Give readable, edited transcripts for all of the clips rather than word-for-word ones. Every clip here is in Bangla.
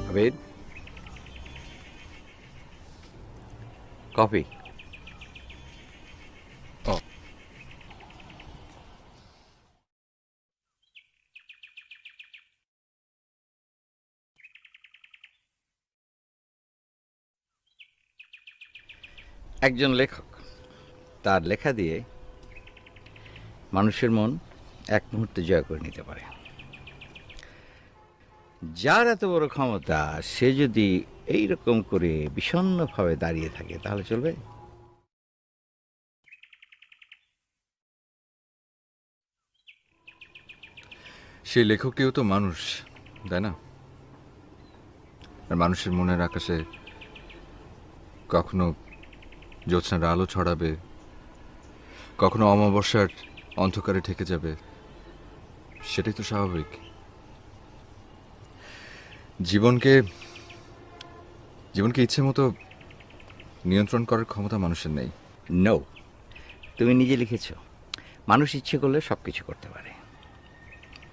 আবিদ, কফি। ও একজন লেখক তার লেখা দিয়ে মানুষের মন এক মুহূর্তে জয় করে নিতে পারে। যার এত বড় ক্ষমতা, সে যদি এই রকম করে বিষণ্ণভাবে দাঁড়িয়ে থাকে তাহলে চলবে? সেই লেখকটিও তো মানুষ, তাই না? আর মানুষের মনের আকাশে কখনো জ্যোৎস্নার আলো ছড়াবে, কখনো অমাবস্যার অন্ধকারে ঠেকে যাবে, সেটাই তো স্বাভাবিক। জীবনকে জীবনকে ইচ্ছে মতো নিয়ন্ত্রণ করার ক্ষমতা মানুষের নেই। নো, তুমি নিজে লিখেছ মানুষ ইচ্ছে করলে সব কিছু করতে পারে।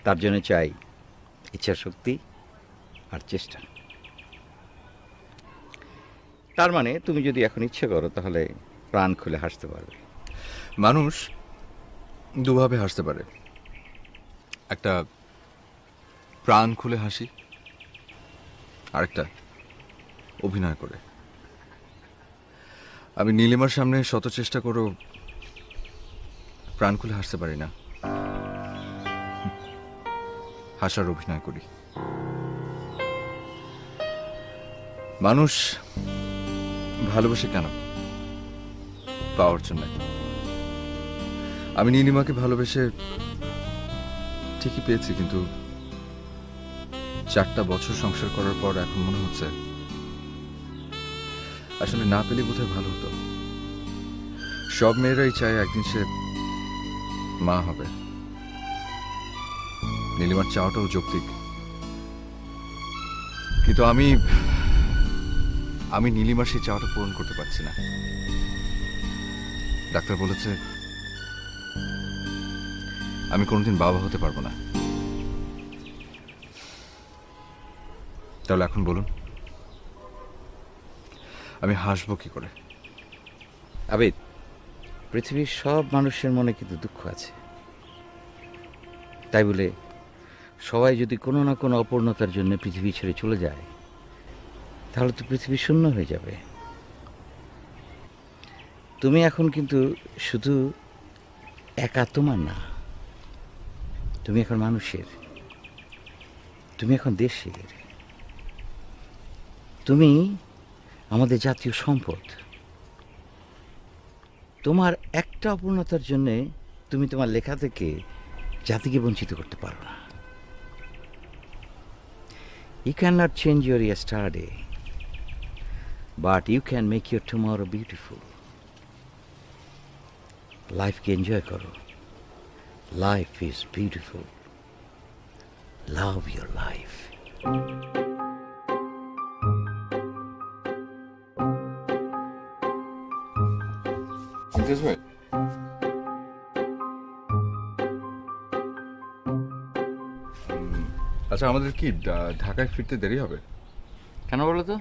তার জন্য চাই ইচ্ছা শক্তি আর চেষ্টা। তার মানে তুমি যদি এখন ইচ্ছে করো তাহলে প্রাণ খুলে হাসতে পারবে। মানুষ দুভাবে হাসতে পারে, একটা প্রাণ খুলে হাসি, আরেকটা অভিনয় করে। আমি নীলিমার সামনে শত চেষ্টা করেও প্রাণ খুলে হাসতে পারি না, হাসার অভিনয় করি। মানুষ ভালোবাসে কেন? পাওয়ার জন্য। আমি নীলিমাকে ভালোবেসে ঠিকই পেয়েছি, কিন্তু 4টা বছর সংসার করার পর এখন মনে হচ্ছে আসলে না পেলে বোধহয় ভালো হতো। সব মেয়েরাই চায় একদিন সে মা হবে। নীলিমার চাওয়াটাও যৌক্তিক, কিন্তু আমি নীলিমার সেই চাওয়াটা পূরণ করতে পারছি না। ডাক্তার বলেছে আমি কোনোদিন বাবা হতে পারবো না। তাহলে এখন বলুন, আমি হাসবো কি করে? আবিদ, পৃথিবীর সব মানুষের মনে কিন্তু দুঃখ আছে। তাই বলে সবাই যদি কোনো না কোনো অপূর্ণতার জন্য পৃথিবী ছেড়ে চলে যায় তাহলে তো পৃথিবী শূন্য হয়ে যাবে। তুমি এখন কিন্তু শুধু একা তোমার না, তুমি এখন মানুষের, তুমি এখন দেশের, তুমি আমাদের জাতীয় সম্পদ। তোমার একটা অপূর্ণতার জন্যে তুমি তোমার লেখা থেকে জাতিকে বঞ্চিত করতে পারো না। You cannot change your yesterday, but you can make your tomorrow beautiful. লাইফকে এনজয় করো। Life is beautiful. Love your life. আচ্ছা, আমাদের কি ঢাকায় ফিরতে দেরি হবে? কেন বলো তো?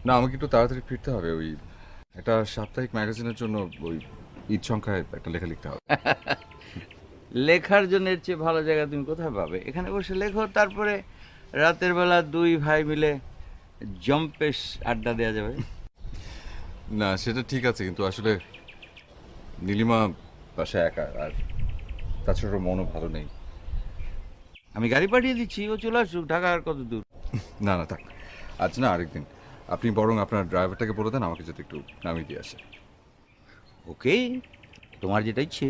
না, আমাকে একটু তাড়াতাড়ি ফিরতে হবে। ওই একটা সাপ্তাহিক ম্যাগাজিনের জন্য ওই ঈদ সংখ্যায় একটা লেখা লিখতে হবে। লেখার জন্য এর চেয়ে ভালো জায়গা তুমি কোথায় পাবে? এখানে বসে লেখো, তারপরে রাতের বেলা দুই ভাই মিলে জম্পেশ আড্ডা দেওয়া যাবে। না, সেটা ঠিক আছে, কিন্তু আসলে নীলিমা বাসায় একা, আর তাছাড়া ওর মনও ভালো নেই। আমি গাড়ি পাঠিয়ে দিচ্ছি, ও চলে আসুক। ঢাকা আর কত দূর? না না, থাক, আজ না আরেকদিন। আপনি বরং আপনার ড্রাইভারটাকে বলে দেন আমাকে যদি একটু নামিয়ে দিয়ে আসে। ওকে, তোমার যেটা ইচ্ছে।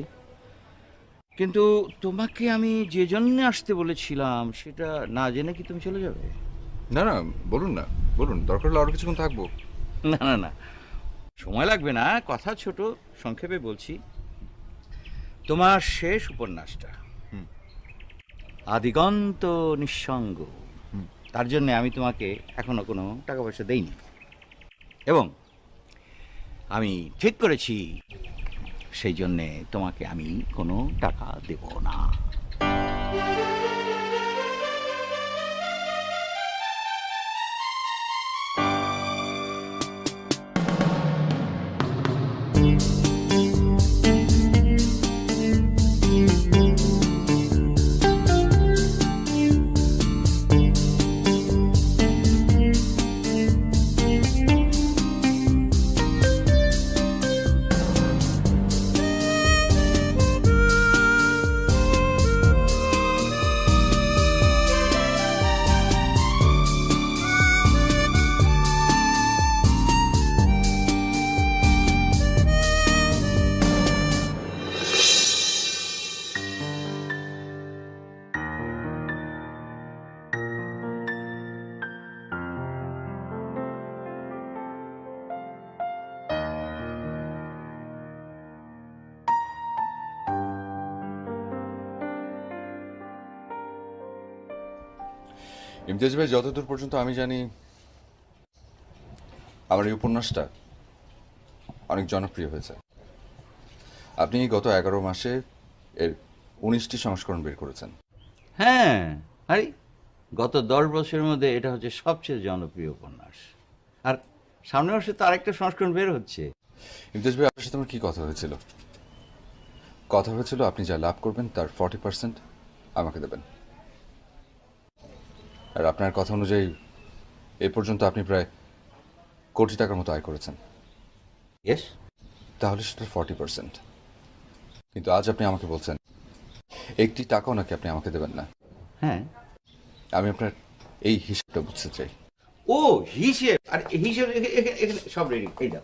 কিন্তু তোমাকে আমি যে জন্য আসতে বলেছিলাম সেটা না জেনে কি তুমি চলে যাবে? না না, বলুন না, বলুন। দরকার হলে আরো কিছুক্ষণ থাকবো। না না না, সময় লাগবে না, কথা ছোট, সংক্ষেপে বলছি। তোমার শেষ উপন্যাসটা আদিগন্ত নিঃসঙ্গ, তার জন্য আমি তোমাকে এখনো কোনো টাকা পয়সা দেইনি, এবং আমি ঠিক করেছি সেই জন্যে তোমাকে আমি কোনো টাকা দেব না। ইমতিয়াজ ভাই, যতদূর পর্যন্ত আমি জানি আমার এই উপন্যাসটা অনেক জনপ্রিয় হয়েছে। আপনি গত 11 মাসে এর 19টি সংস্করণ বের করেছেন। হ্যাঁ, আরে গত 10 বছরের মধ্যে এটা হচ্ছে সবচেয়ে জনপ্রিয় উপন্যাস। আর সামনের বছর তো আরেকটা সংস্করণ বের হচ্ছে। ইমতিয়াজ ভাই, আপনার সাথে আমার কি কথা হয়েছিল? কথা হয়েছিল আপনি যা লাভ করবেন তার 40% আমাকে দেবেন। আর আপনার কথা অনুযায়ী এই পর্যন্ত আপনি প্রায় কোটি টাকার মতো আয় করেছেন। ইয়েস। তাহলে সেটার 40%। কিন্তু আজ আপনি আমাকে বলছেন 1টি টাকাও নাকি আপনি আমাকে দেবেন না। হ্যাঁ। আমি আপনার এই হিসাবটা বুঝতে চাই। ও হিসেব, আর হিসেব এখানে সব রেডি। এই দাও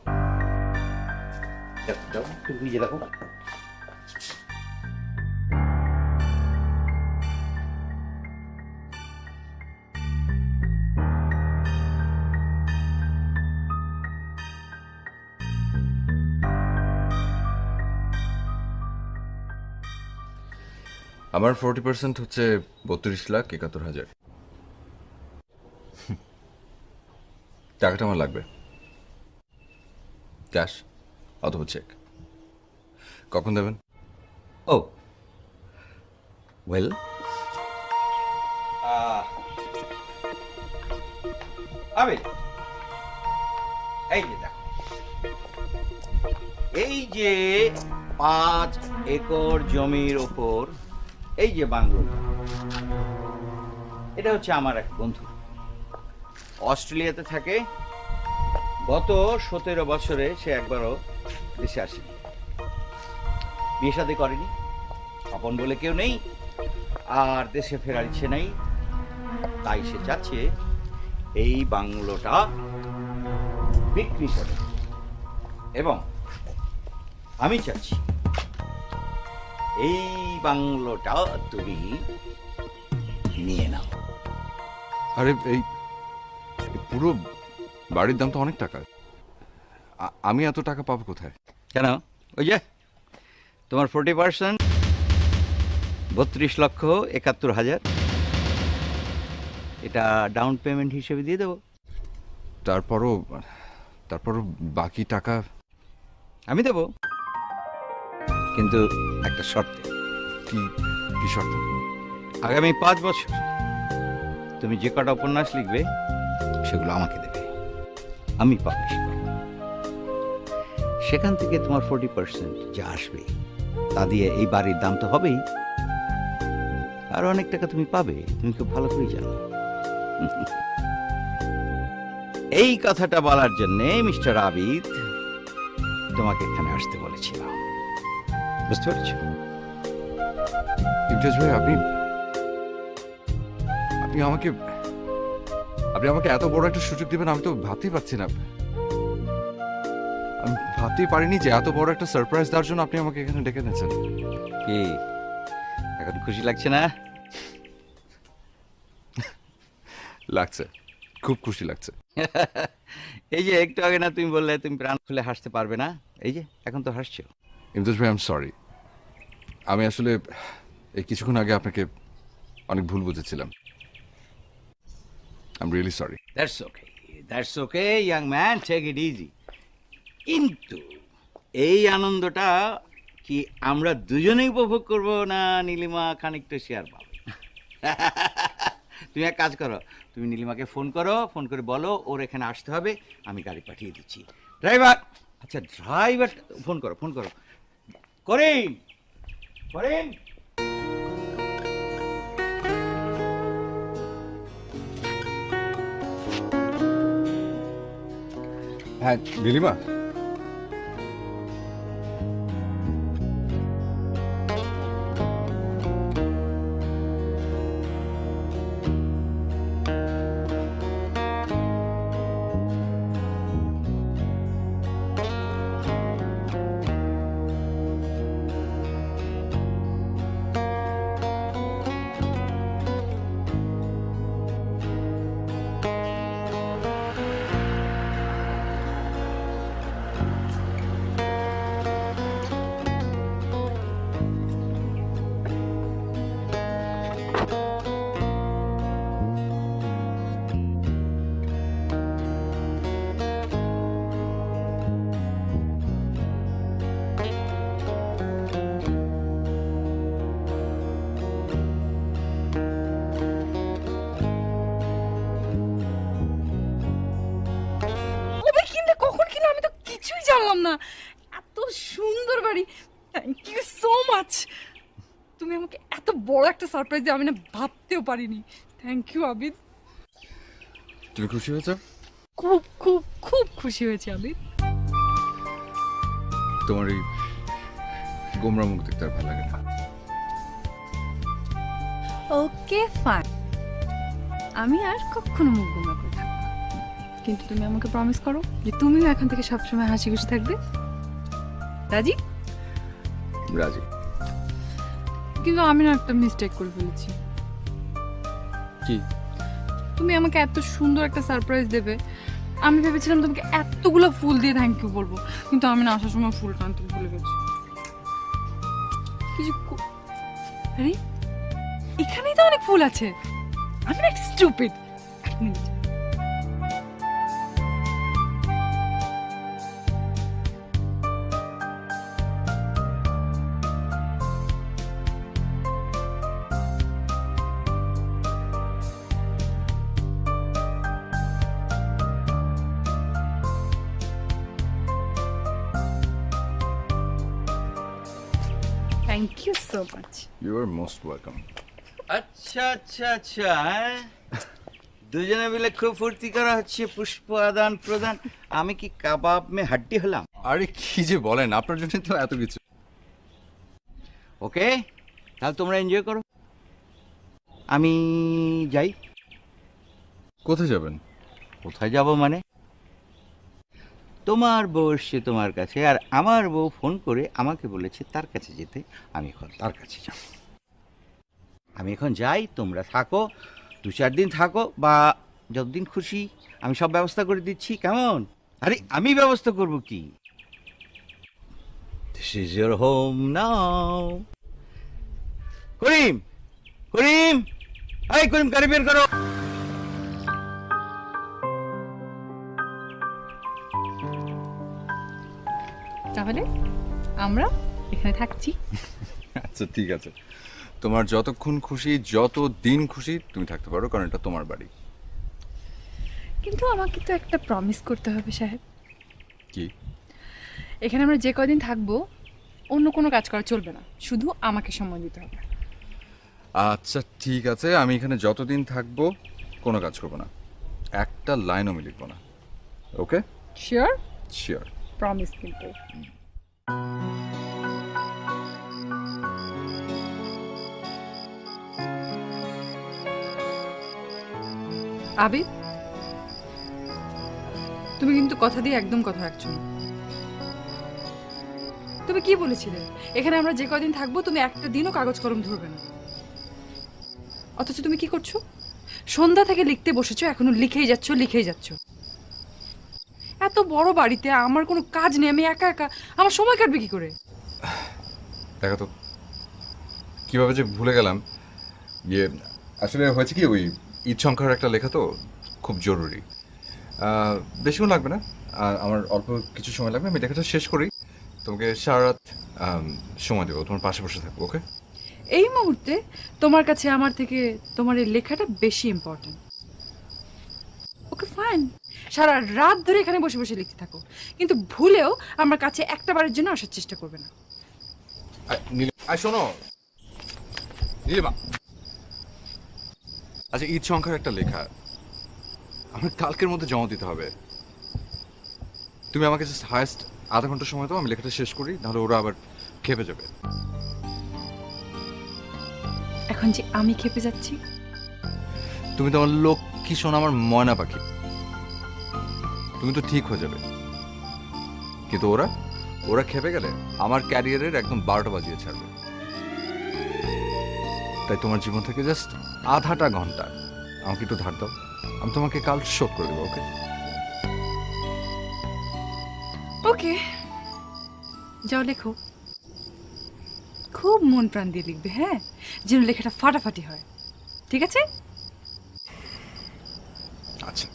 দাও, দাও, তুমি নিজে রাখো। আমার 40% হচ্ছে 32,71,000। টাকাটা আমার লাগবে, ক্যাশ অথবা চেক। কখন দেবেন? ও ওয়েল, আবে এই যে দেখো, এই যে 5 একর জমির ওপর এই যে বাংলোটা, এটা হচ্ছে আমার এক বন্ধু, অস্ট্রেলিয়াতে থাকে। গত 17 বছরে সে একবারও দেশে আসেনি, বিয়ে শাদী করেনি, আপন বলে কেউ নেই, আর দেশে ফেরার ইচ্ছে নেই। তাই সে চাচ্ছে এই বাংলোটা বিক্রি করে, এবং আমি চাচ্ছি এই বাংলোটা তুমি নিয়ে নাও। আরে এই পুরো বাড়ির দাম তো অনেক টাকা। আমি এত টাকা পাবো কোথায়? কেন? ওই যে তোমার 40%, 32,71,000, এটা ডাউন পেমেন্ট হিসেবে দিয়ে দেবো। তারপরও বাকি টাকা আমি দেবো, কিন্তু একটা শর্তে। কি কি শর্ত? আগামী 5 বছর তুমি যে কটা উপন্যাস লিখবে সেগুলো আমাকে দেবে, আমি পাবলিশ করব। সেখান থেকে তোমার 40% যা আসবে তা দিয়ে এই বাড়ির দাম তো হবেই, আর অনেক টাকা তুমি পাবে, তুমি খুব ভালো করে জানো। এই কথাটা বলার জন্য মিস্টার আবিদ তোমাকে এখানে আসতে বলেছিল, বুঝতে পেরেছ? ইমতিয়াজ ভাই, আপনি আমাকে এত বড় একটা সুযোগ দিবেন আমি তো ভাবতেই পারছি না। আমি ভাবতেই পারিনি যে এত বড় একটা সারপ্রাইজ দেওয়ার জন্য আপনি আমাকে এখানে ডেকে এনেছেন। কি এখন খুশি লাগছে না? লাগছে, খুব খুশি লাগছে। এই যে একটু আগে না তুমি বললে তুমি প্রাণ খুলে হাসতে পারবে না, এই যে এখন তো হাসছো। ইমতিয়াজ ভাই, আই এম সরি। আমি আসলে এই কিছুক্ষণ আগে আপনাকে অনেক ভুল বুঝেছিলাম। I am really sorry. That's okay young man, take it easy. কিন্তু এই আনন্দটা কি আমরা দুজনেই উপভোগ করব, না নীলিমা খানিকটা শেয়ার পাবে? তুমি এক কাজ করো, তুমি নীলিমাকে ফোন করো, ফোন করে বলো ওর এখানে আসতে হবে, আমি গাড়ি পাঠিয়ে দিচ্ছি। ড্রাইভার, আচ্ছা ড্রাইভার, ফোন করো করিম, হ্যাঁ নীলিমা, না, এত সুন্দর বাড়ি। Thank you so much. তুমি আমাকে এত বড় একটা সারপ্রাইজ দিয়ে আমি না ভাবতেও পারিনি। Thank you Abid. তুমি খুশি হয়েছো? খুব খুব খুব খুশি হয়েছি আবিদ। তোমার এই গোমরা মুখ দেখতে আর ভালো লাগে না। ওকে ফাইন, আমি আর কখনো মুখ গোমরা করে থাকবো না। কিন্তু তুমি আমাকে প্রমিস করো যে তুমিও এখন থেকে সবসময় হাসি খুশি থাকবে। রাজি? রাজি। কিন্তু আমি না একটা মিস্টেক করে ফেলেছি। কি? তুমি আমাকে এত সুন্দর একটা সারপ্রাইজ দেবে, আমি ভেবেছিলাম তোমাকে এতগুলো ফুল দিয়ে থ্যাংক ইউ বলবো, কিন্তু আমি না আসার সময় ফুল টানতে ভুলে গেছি। কিছু আরে এখানেই তো অনেক ফুল আছে। আমি না স্টুপিড। এক minute. Thank you so much. You are most welcome. আচ্ছা আচ্ছা আচ্ছা, হ্যাঁ দুজনে মিলে খুব ফুর্তি করা হচ্ছে, পুষ্প আদান প্রদান। আমি কি কাবাব মে হাড্ডি হলাম? আরে কি যে বলেন, আপনার জন্য তো এত কিছু। ওকে, তাহলে তোমরা এনজয় করো, আমি যাই। কোথায় যাবেন? কোথায় যাব মানে? তোমার বউ এসছে তোমার কাছে, আর আমার বউ ফোন করে আমাকে বলেছে তার কাছে যেতে। আমি এখন তার কাছে যাব। আমি এখন যাই, তোমরা থাকো, 2-4 দিন থাকো, বা যতদিন খুশি। আমি সব ব্যবস্থা করে দিচ্ছি, কেমন? আরে আমি ব্যবস্থা করব কি? This is your home now. Karim, Karim, এই করিম, গাড়ি বের করো। তাহলে আমরা এখানে থাকছি। আচ্ছা ঠিক আছে, তোমার যতক্ষণ খুশি, যত দিন খুশি তুমি থাকতে পারো, কারণ এটা তোমার বাড়ি। কিন্তু আমাকে তো একটা প্রমিস করতে হবে সাহেব। কি? এখানে আমরা যে কদিন থাকবো অন্য কোনো কাজ করা চলবে না, শুধু আমাকে সময় দিতে হবে। আচ্ছা ঠিক আছে, আমি এখানে যতদিন থাকবো কোনো কাজ করবো না, একটা লাইনও আমি লিখবো না। ওকে? শিওর? শিওর। প্রমিস কিন্তু। আবিদ, তুমি কিন্তু কথা দিয়ে একদম কথা রাখছো না। তুমি কি বলেছিলে এখানে আমরা যে কদিন থাকবো তুমি একটা দিনও কাগজ কলম ধরবে না, অথচ তুমি কি করছো? সন্ধ্যা থেকে লিখতে বসেছো, এখনো লিখেই যাচ্ছ লিখেই যাচ্ছ। এত বড় বাড়িতে আমার কোনো কাজ নেই, আমি একা একা, আমার সময় কাটবে কি করে? দেখো তো কিভাবে যে ভুলে গেলাম। ইয়ে আসলে হয়েছে কি, ওই ঈদ সংখ্যার একটা লেখা তো খুব জরুরি, বেশিক্ষণ লাগবে না, আমার অল্প কিছু সময় লাগবে, আমি লেখাটা শেষ করি, তোমাকে সারা রাত সময় দেবো, তোমার পাশে বসে থাকবো। ওকে? এই মুহূর্তে তোমার কাছে আমার থেকে তোমার এই লেখাটা বেশি ইম্পর্টেন্ট। ওকে ফাইন, সারা রাত ধরে এখানে বসে বসে লিখতে থাকো, কিন্তু ভুলেও আমার কাছে একটা বারের জন্য আসার চেষ্টা করবে না। শোনো নীলিমা, আচ্ছা ঈদ সংখ্যার একটা লেখা আমার কালকের মধ্যে জমা দিতে হবে, তুমি আমাকে জাস্ট হায়েস্ট আধা ঘন্টা সময় দাও, আমি লেখাটা শেষ করি, নাহলে ওরা আবার খেপে যাবে। এখন যে আমি খেপে যাচ্ছি। তুমি তো আমার লক্ষ্মী সোনা, আমার ময়না পাখি, তুমি তো ঠিক হয়ে যাবে, কিন্তু ওরা ওরা খেপে গেলে আমার ক্যারিয়ারের একদম 12টা বাজিয়ে ছাড়বে। তাই তোমার জীবন থেকে জাস্ট আধাটা ঘন্টা আমাকে একটু ধার দাও, আমি তোমাকে কাল শোধ করে দেবো। ওকে? ওকে, যাও লেখো, খুব মন প্রাণ দিয়ে লিখবে, হ্যাঁ, যেন লেখাটা ফাটাফাটি হয়, ঠিক আছে? আচ্ছা।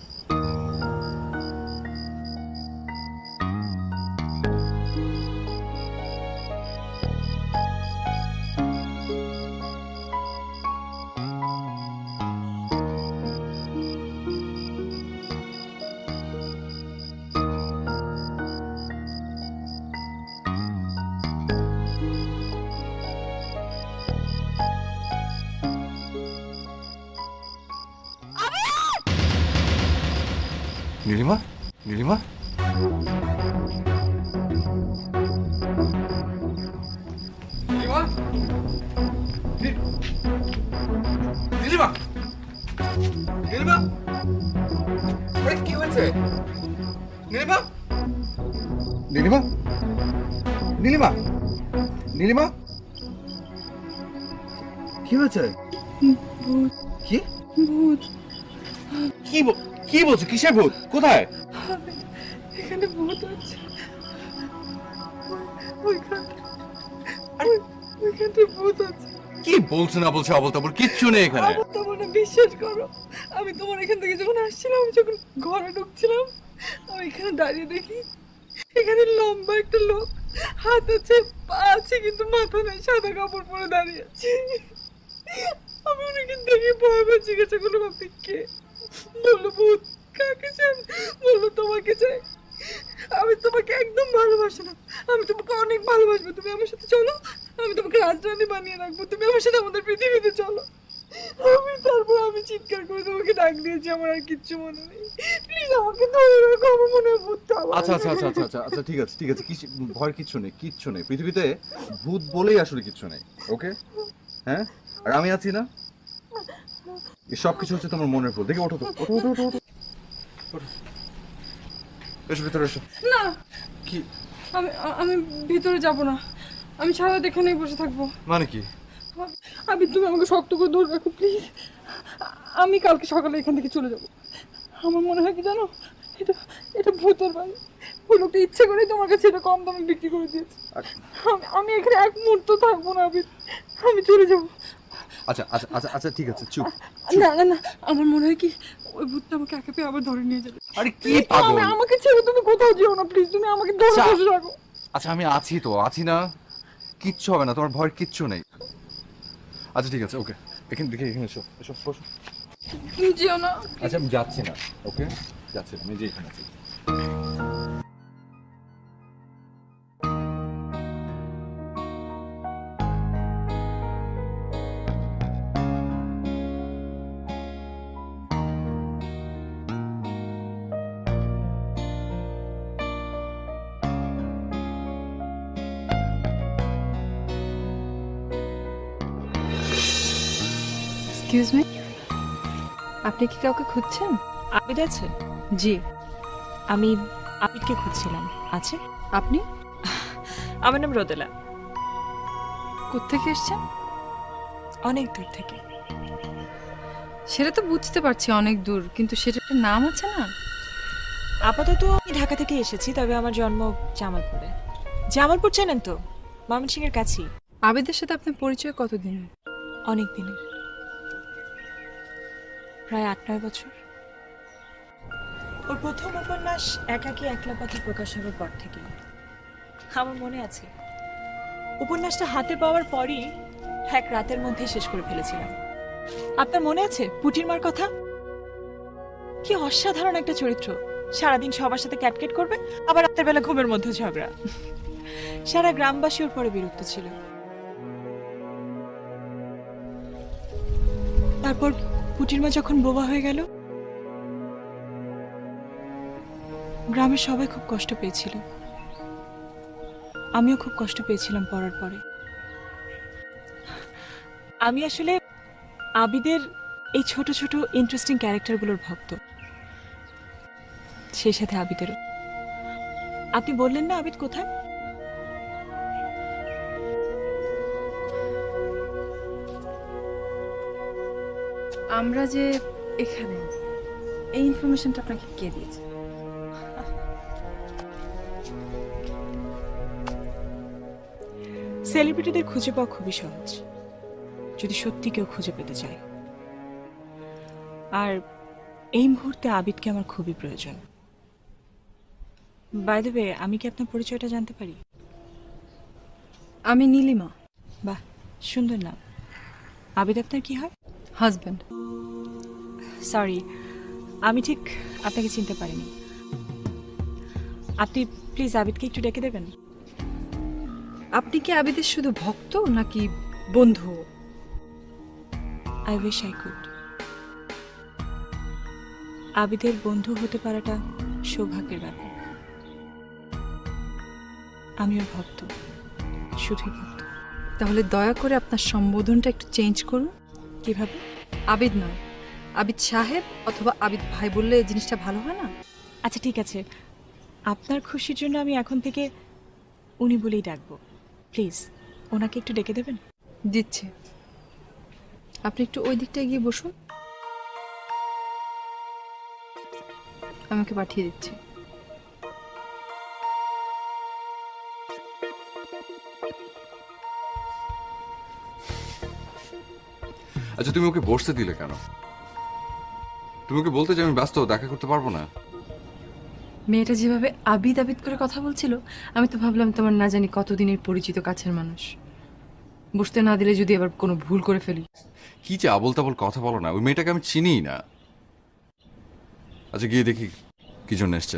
নীলিমা, নীলিমা, নীলিমা, নীলিমা, নীলিমা, আরে কি হয়েছে? নীলিমা, নীলিমা, নীলিমা, নীলিমা, কি হয়েছে? ভূত, কি ভূত, কি বলছো? কিসের ভূত? কোথায়? এখানে ভূত আছে। ওইখানে ভূত আছে। কি বলছো না বলছো আবল তাবল? কিচ্ছু নেই এখানে। তোমার না বিশ্বাস করো, আমি তোমার এখান থেকে যখন আসছিলাম, আমি যখন ঘরে ঢুকছিলাম, আমি এখানে দাঁড়িয়ে দেখি এখানে লম্বা একটা লোক, হাত আছে পা আছে কিন্তু মাথা নেই, সাদা কাপড় পরে দাঁড়িয়ে আছে। আমি ওনাকে দেখে ভয় ভয় জিজ্ঞাসা করলাম আপনি কে? বললো ভূত। কাকে চান? বললো তোমাকে চাই। আমি তোমাকে একদম ভালোবাসি না, আমি তোমাকে অনেক ভালোবাসবো, তুমি আমার সাথে চলো, আমি তোমাকে রাজরানী বানিয়ে রাখবো, তুমি আমার সাথে আমাদের পৃথিবীতে চলো। আমি চিৎকার করে তোমাকে ডাক দিয়েছি, আমার আর কিচ্ছু মনে নেই, প্লিজ আমাকে ধরে রাখো, আমার মনে হয় ভূতটা আমার। আচ্ছা আচ্ছা আচ্ছা আচ্ছা আচ্ছা আচ্ছা, ঠিক আছে ঠিক আছে, ভয়ের কিচ্ছু নেই, কিচ্ছু নেই পৃথিবীতে। ভূত বলেই আসলে কিচ্ছু নেই, ওকে? হ্যাঁ, আর আমি আছি না। এই সব কিছু হচ্ছে তোমার মনের ভুল। দেখে ওঠো তো, ওঠো ওঠো ওঠো ওঠো। এসো ভিতরে এসো। না, কি আমি ভিতরে যাব না, আমি সারা রাত এখানেই বসে থাকবো। মানে কি? আমি, তুমি আমাকে শক্ত করে ধরে রাখো প্লিজ। আমি কালকে সকালে এখান থেকে চলে যাব। আমার মনে হয় কি জানো, এটা এটা ভূতের বাড়ি। ওই লোকটা ইচ্ছে করেই তোমার কাছে এটা কম দামে বিক্রি করে দিয়েছে। আমি এখানে এক মুহূর্ত থাকবো না, আমি চলে যাব। আচ্ছা আচ্ছা আচ্ছা আচ্ছা, ঠিক আছে, চুপ। না না না, আমার মনে হয় কি ওই ভূতটা আমাকে একা পেয়ে আবার ধরে নিয়ে যাবে। আরে কি পাগল? আমাকে ছেড়ে তুমি কোথাও যেও না প্লিজ, তুমি আমাকে ধরে আচ্ছা। বসে রাখো। আচ্ছা আমি আছি তো, আছি না? কিচ্ছু হবে না, তোমার ভয়ের কিচ্ছু নেই। আচ্ছা ঠিক আছে, ওকে, এখানে দেখে এখানে এসো, এসো বসো। তুমি যেও না। আচ্ছা আমি যাচ্ছি না, ওকে? যাচ্ছি না, আমি যে এখানে আছি। এক্সকিউজ মি, আপনি কি কাউকে খুঁজছেন? আবিদ আছে? জি। আমি আবিদকে খুঁজছিলাম। আছে? আপনি আমার নাম রোদেলা। কোত্থেকে এসছেন? অনেক দূর থেকে। সেটা তো বুঝতে পারছি অনেক দূর, কিন্তু সেটা একটা নাম আছে না? আপাতত আমি ঢাকা থেকে এসেছি, তবে আমার জন্ম জামালপুরে। জামালপুর চেনেন তো? ময়মনসিংহের কাছেই। আবিদের সাথে আপনার পরিচয় কতদিন? অনেক দিনের, প্রায় 8-9 বছর। ওর প্রথম উপন্যাস একাকী একলা পথে প্রকাশ হওয়ার পর থেকে আমার মনে আছে, উপন্যাসটা হাতে পাওয়ার পরই এক রাতের মধ্যে শেষ করে ফেলেছিলাম। আপনার মনে আছে পুটির মার কথা? কি অসাধারণ একটা চরিত্র! সারাদিন সবার সাথে ক্যাটকেট করবে, আবার রাতের বেলা ঘুমের মধ্যে ঝগড়া। সারা গ্রামবাসী ওর পরে বিরক্ত ছিল। তারপর পুটির মা যখন বোবা হয়ে গেল, গ্রামের সবাই খুব কষ্ট পেয়েছিল, আমিও খুব কষ্ট পেয়েছিলাম পড়ার পরে। আমি আসলে আবিদের এই ছোট ছোট ইন্টারেস্টিং ক্যারেক্টারগুলোর ভক্ত, সেই সাথে আবিদেরও। আপনি বললেন না আবিদ কোথায়? আমরা যে এখানে, এই ইনফরমেশনটা আপনাকে কে দিয়েছে? সেলিব্রিটিদের খুঁজে পাওয়া খুবই সহজ, যদি সত্যি কেউ খুঁজে পেতে চায়। আর এই মুহূর্তে আবিদকে আমার খুবই প্রয়োজন। বাই দ্য ওয়ে, আমি কি আপনার পরিচয়টা জানতে পারি? আমি নীলিমা। বাহ, সুন্দর নাম। আবিদ আপনার কি হয়? হাজব্যান্ড। সরি, আমি ঠিক আপনাকে চিনতে পারিনি। আপনি প্লিজ আবিদকে একটু ডেকে দেবেন। আপনি কি আবিদের শুধু ভক্ত নাকি বন্ধু? I wish I could. আবিদের বন্ধু হতে পারাটা সৌভাগ্যের ব্যাপার। আমি ওর ভক্ত, শুধুই ভক্ত। তাহলে দয়া করে আপনার সম্বোধনটা একটু চেঞ্জ করুন। কিভাবে? আবিদ নয়, আবিদ সাহেব অথবা আবিদ ভাই বললে জিনিসটা ভালো হয় না? আচ্ছা ঠিক আছে, আপনার খুশির জন্য আমি এখন থেকে উনি বলেই ডাকবো। প্লিজ ওনাকে একটু ডেকে দেবেন? দিচ্ছে। আপনি একটু ওই দিকটায় গিয়ে বসুন, আমাকে পাঠিয়ে দিচ্ছি। আচ্ছা তুমি ওকে বসতে দিলে কেন? তুমি ওকে বলতে যে আমি ব্যস্ত, দেখা করতে পারবো না। মেয়েটা যেভাবে আবিদ আবিদ করে কথা বলছিল, আমি তো ভাবলাম তোমার না জানি কতদিনের পরিচিত কাছের মানুষ। বসতে না দিলে যদি আবার কোনো ভুল করে ফেলি। কি যে আবল তাবল কথা বলো না, ওই মেয়েটাকে আমি চিনিই না। আচ্ছা গিয়ে দেখি কি জন্য এসছে।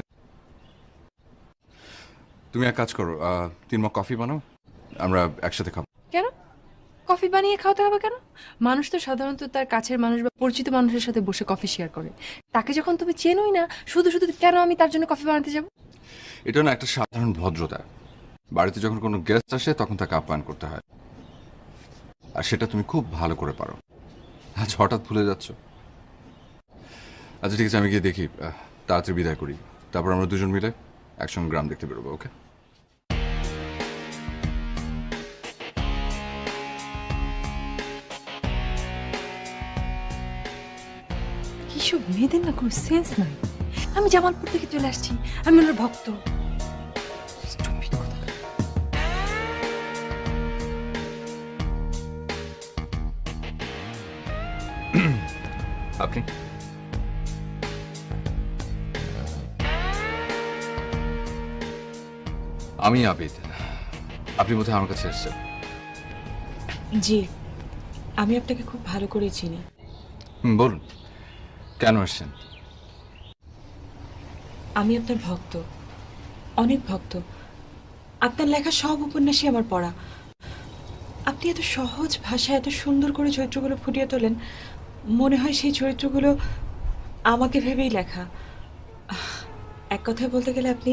তুমি এক কাজ করো, 3 মগ কফি বানাও, আমরা একসাথে খাবো। কেন কফি বানিয়ে খাওয়াতে হবে কেন? মানুষ তো সাধারণত তার কাছের মানুষ বা পরিচিত মানুষের সাথে বসে কফি শেয়ার করে। তাকে যখন তুমি চেনোই না, শুধু শুধু কেন আমি তার জন্য কফি বানাতে যাব? এটা না একটা সাধারণ ভদ্রতা। বাড়িতে যখন কোনো গেস্ট আসে তখন তাকে আপ্যায়ন করতে হয়, আর সেটা তুমি খুব ভালো করে পারো। আজ হঠাৎ ভুলে যাচ্ছ। আচ্ছা ঠিক আছে, আমি গিয়ে দেখি, তাড়াতাড়ি বিদায় করি, তারপর আমরা দুজন মিলে একসঙ্গে গ্রাম দেখতে বেরোবো। ওকে? কিসব মেয়েদের না কোনো সেন্স নাই। আমি জামালপুর থেকে চলে আসছি, আমি ওনার ভক্ত। Stupid কোথাকার। আপনি? আমি আবিদ। আপনি বোধহয় আমার কাছে এসেছেন। জি, আমি আপনাকে খুব ভালো করে চিনি। বলুন কেন এসেছেন? আমি আপনার ভক্ত, অনেক ভক্ত। আপনার লেখা সব উপন্যাসই আমার পড়া। আপনি এত সহজ ভাষায় এত সুন্দর করে চরিত্রগুলো ফুটিয়ে তোলেন, মনে হয় সেই চরিত্রগুলো আমাকে ভেবেই লেখা। এক কথায় বলতে গেলে আপনি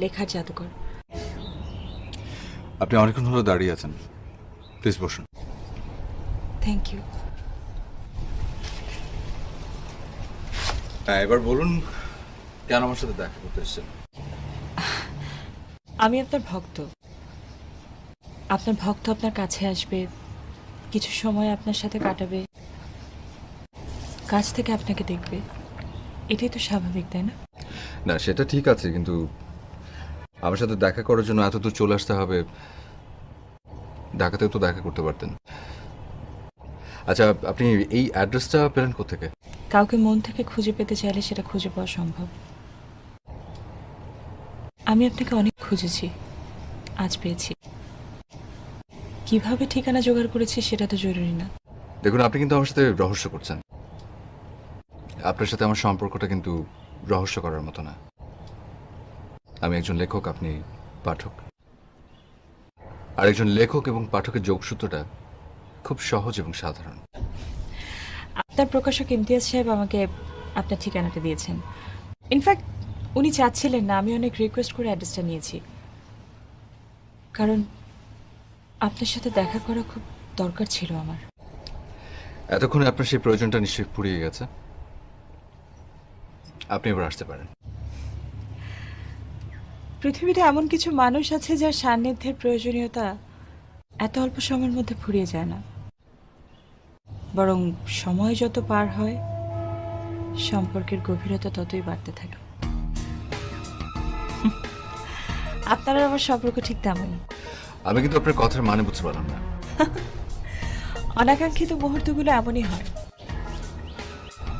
লেখার জাদুকর। আপনি অনেকক্ষণ হলো দাঁড়িয়ে আছেন, প্লিজ বসুন। Thank you. হ্যাঁ এবার বলুন কেন আমার সাথে দেখা করতে এসেছেন? আমি আপনার ভক্ত। আপনার ভক্ত আপনার কাছে আসবে, কিছু সময় আপনার সাথে কাটাবে, কাছ থেকে আপনাকে দেখবে, এটাই তো স্বাভাবিক, তাই না? না সেটা ঠিক আছে, কিন্তু আমার সাথে দেখা করার জন্য এত দূর চলে আসতে হবে? ঢাকাতেও তো দেখা করতে পারতেন। আচ্ছা আপনি এই অ্যাড্রেসটা পেলেন কোত্থেকে? কাউকে মন থেকে খুঁজে পেতে চাইলে সেটা খুঁজে পাওয়া সম্ভব। আমি আপনাকে অনেক খুঁজেছি, আজ পেয়েছি। কিভাবে ঠিকানা জোগাড় করেছি সেটা তো জরুরি না। দেখুন আপনি কিন্তু আমার সাথে রহস্য করছেন। আপনার সাথে আমার সম্পর্কটা কিন্তু রহস্য করার মতো না। আমি একজন লেখক, আপনি পাঠক। আর একজন লেখক এবং পাঠকের যোগসূত্রটা খুব সহজ এবং সাধারণ। আপনার প্রকাশক ইমতিয়াজ সাহেব আমাকে আপনার ঠিকানাটা দিয়েছেন। ইনফ্যাক্ট উনি চাচ্ছিলেন না, আমি অনেক রিকোয়েস্ট করে অ্যাড্রেসটা নিয়েছি, কারণ আপনার সাথে দেখা করা খুব দরকার ছিল আমার। এতক্ষণে আপনার সেই প্রয়োজনটা নিশ্চয়ই ফুরিয়ে গেছে। আপনি এবার আসতে পারেন। পৃথিবীতে এমন কিছু মানুষ আছে যার সান্নিধ্যের প্রয়োজনীয়তা এত অল্প সময়ের মধ্যে ফুরিয়ে যায় না, বরং সময় যত পার হয় সম্পর্কের গভীরতা ততই বাড়তে থাকে। আপনার আর আমার সম্পর্ক ঠিক তেমনই। আমি কিন্তু আপনার কথার মানে বুঝতে পারলাম না। অনাকাঙ্ক্ষিত মুহূর্তগুলো এমনই হয়,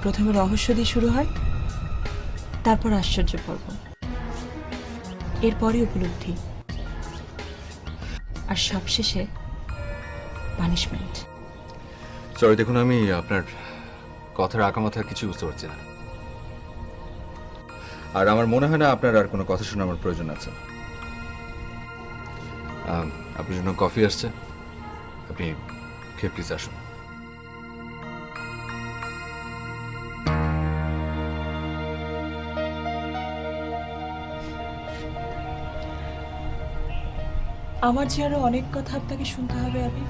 প্রথমে রহস্য দিয়ে শুরু হয়, তারপর আশ্চর্য পর্ব, এরপরই উপলব্ধি, আর সবশেষে পানিশমেন্ট। সরি দেখুন, আমি আপনার কথার আকামাথা কিছু বুঝতে পারছি না, আর আমার মনে হয় না আপনার আর কোনো কথা শুনে আমার প্রয়োজন আছে। আপনার জন্য কফি আসছে, আপনি খেয়ে প্লিজ আসুন। আমার যে আরো অনেক কথা আপনাকে শুনতে হবে, আমি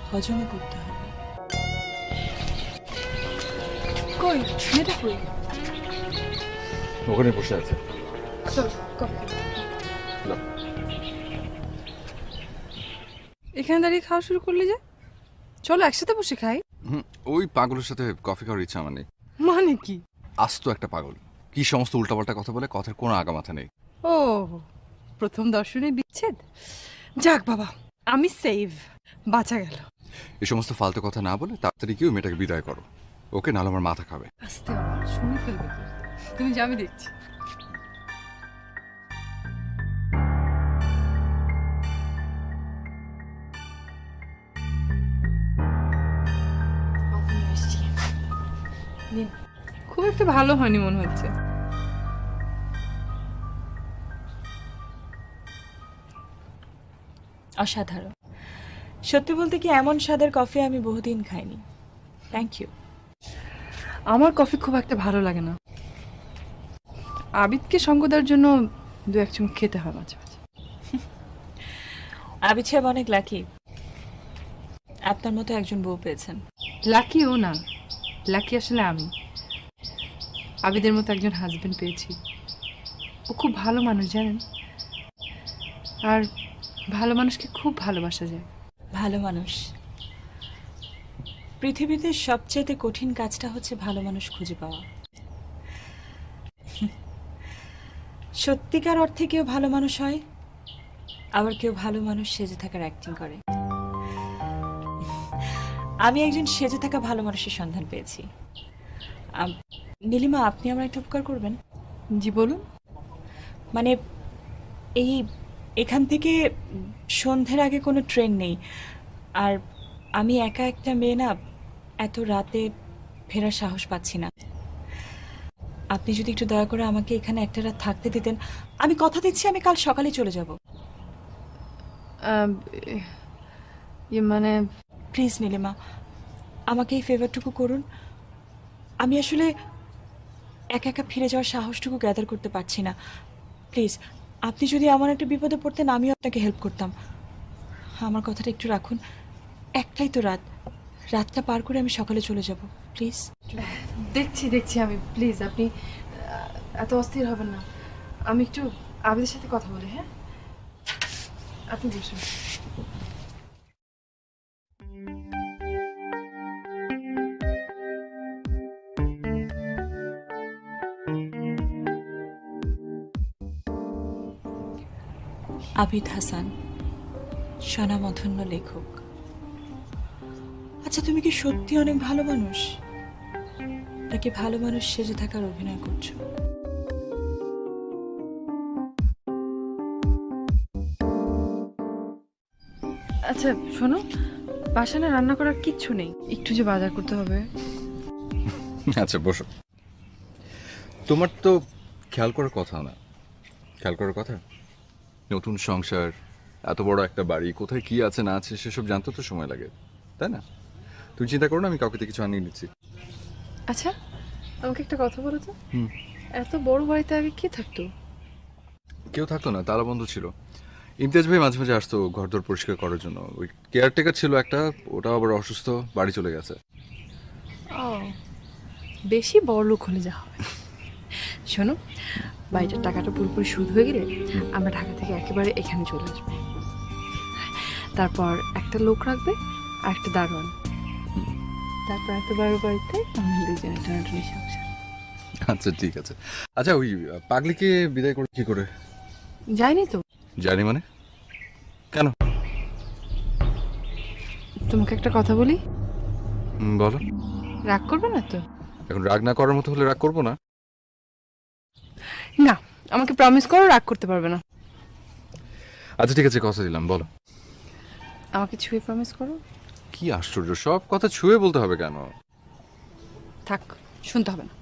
হজমও করতে হবে। কই মেয়েটা কই? ওখানে বসে আছে। চল কফি। এখানে দাঁড়িয়ে খাওয়া শুরু করলি যে? চলো একসাথে বসে খাই। ওই পাগলের সাথে কফি খাওয়ার ইচ্ছা আমার নেই। মানে কি? আস্ত একটা পাগল, কি সমস্ত উল্টাপাল্টা কথা বলে, কথার কোনো আগামাথা নেই। ও প্রথম দর্শনে বিচ্ছেদ। যাক বাবা, আমি সেভ, বাঁচা গেল। এই সমস্ত ফালতু কথা না বলে তাড়াতাড়ি কেউ মেয়েটাকে বিদায় করো, ওকে, নাহলে আমার মাথা খাবে। আস্তে বাবা, শুনে ফেলবে তো। তুমি যা, আমি দেখছি। নিন। খুব একটা ভালো হয়নি মনে হচ্ছে। অসাধারণ। সত্যি বলতে কি, এমন স্বাদের কফি আমি বহুদিন খাইনি। Thank you. আমার কফি খুব একটা ভালো লাগে না। আবিদকে সঙ্গ দেওয়ার জন্য দু এক চুমুক খেতে হয় মাঝে মাঝে। আবিদ সাহেব অনেক লাকি, আপনার মতো একজন বউ পেয়েছেন। লাকি ও না, লাকি আসলে আমি। আবিদের মতো একজন হাজবেন্ড পেয়েছি। ও খুব ভালো মানুষ জানেন, আর ভালো মানুষকে খুব ভালোবাসা যায়। ভালো মানুষ, পৃথিবীতে সবচেয়ে কঠিন কাজটা হচ্ছে ভালো মানুষ খুঁজে পাওয়া। সত্যিকার অর্থে কেউ ভালো মানুষ হয়, আবার কেউ ভালো মানুষ সেজে থাকার অ্যাক্টিং করে। আমি একজন সেজে থাকা ভালো মানুষের সন্ধান পেয়েছি। নীলিমা, আপনি আমার একটা উপকার করবেন? জি বলুন। মানে এই এখান থেকে সন্ধ্যের আগে কোনো ট্রেন নেই, আর আমি একা একটা মেয়ে না, এত রাতে ফেরার সাহস পাচ্ছি না। আপনি যদি একটু দয়া করে আমাকে এখানে একটা রাত থাকতে দিতেন, আমি কথা দিচ্ছি আমি কাল সকালে চলে যাব। মানে প্লিজ নীলিমা, আমাকে এই ফেভারটুকু করুন। আমি আসলে একা একা ফিরে যাওয়ার সাহসটুকু গ্যাদার করতে পারছি না। প্লিজ, আপনি যদি আমার একটা বিপদে পড়তেন, আমিও আপনাকে হেল্প করতাম। আমার কথাটা একটু রাখুন। একটাই তো রাত, রাতটা পার করে আমি সকালে চলে যাব। প্লিজ। দেখছি আমি। প্লিজ আপনি এত অস্থির হবেন না। আমি একটু আবিদের সাথে কথা বলি। হ্যাঁ, আপনি বসুন। আবিদ হাসান, স্বনামধন্য লেখক। আচ্ছা, তুমি কি সত্যি অনেক ভালো মানুষ, নাকি ভালো মানুষ সেজে থাকার অভিনয় করছো? আচ্ছা শোনো, বাসায় না রান্না করার কিচ্ছু নেই, একটু যে বাজার করতে হবে। আচ্ছা বসো। তোমার তো খেয়াল করার কথা না? খেয়াল করার কথা, নতুন সংসার, এত বড় একটা বাড়ি, কোথায় কি আছে না আছে সেসব জানতে তো সময় লাগে, তাই না? তুমি চিন্তা করো না, আমি কাউকে কিছু আনিয়ে নিচ্ছি। আচ্ছা আমাকে একটা কথা বলো তো, এত বড় বাড়িতে আগে কে থাকতো? কেউ থাকতো না, তালা বন্ধ ছিল। ইমতিয়াজ ভাই মাঝে মাঝে আসতো ঘরদোর পরিষ্কার করার জন্য। ওই কেয়ারটেকার ছিল একটা, ওটা আবার অসুস্থ, বাড়ি চলে গেছে। ও, বেশি বড় লোক হলে যা হবে। শোনো, বাড়িটার টাকাটা পুরোপুরি সুদ হয়ে গেলে আমরা ঢাকা থেকে একেবারে এখানে চলে আসবো। তারপর একটা লোক রাখবে আর একটা দারোয়ান। তারপর এত বড় বাড়িতে আমাদের দুজনে টানাটানি সংসার। আচ্ছা ঠিক আছে। আচ্ছা ওই পাগলিকে বিদায় করে কি করে? যাইনি তো। জানি মানে? কেন? তোমাকে একটা কথা বলি, বলো। রাগ করবে না তো? এখন রাগ না করার মতো হলে রাগ করবো না। না, আমাকে প্রমিস করো রাগ করতে পারবে না। আচ্ছা ঠিক আছে, কথা দিলাম, বলো। আমাকে ছুঁয়ে প্রমিস করো। কি আশ্চর্য, সব কথা ছুঁয়ে বলতে হবে কেন? থাক, শুনতে হবে না।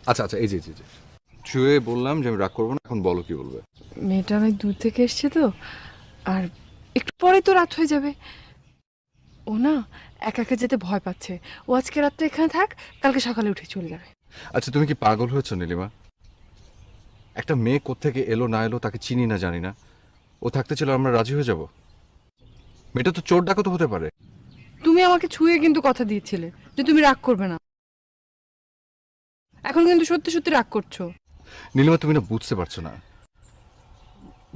আচ্ছা আচ্ছা, এই যে ছুঁয়ে বললাম যে আমি রাগ করবো না, এখন বলো কি বলবে। মেয়েটা অনেক দূর থেকে এসছে তো, আর একটু পরে তো রাত হয়ে যাবে। ও না একা একা যেতে ভয় পাচ্ছে। ও আজকে রাতটা এখানে থাক, কালকে সকালে উঠে চলে যাবে। আচ্ছা তুমি কি পাগল হয়েছো নীলিমা? একটা মেয়ে কোত্থেকে এলো না এলো তাকে চিনি না জানি না, ও থাকতে ছিল আমরা রাজি হয়ে যাব? মেয়েটা তো চোর ডাকাতও হতে পারে। তুমি আমাকে ছুঁয়ে কিন্তু কথা দিয়েছিলে যে তুমি রাগ করবে না, এখন কিন্তু সত্যি সত্যি রাগ করছো। নীলিমা, তুমি না বুঝতে পারছো না,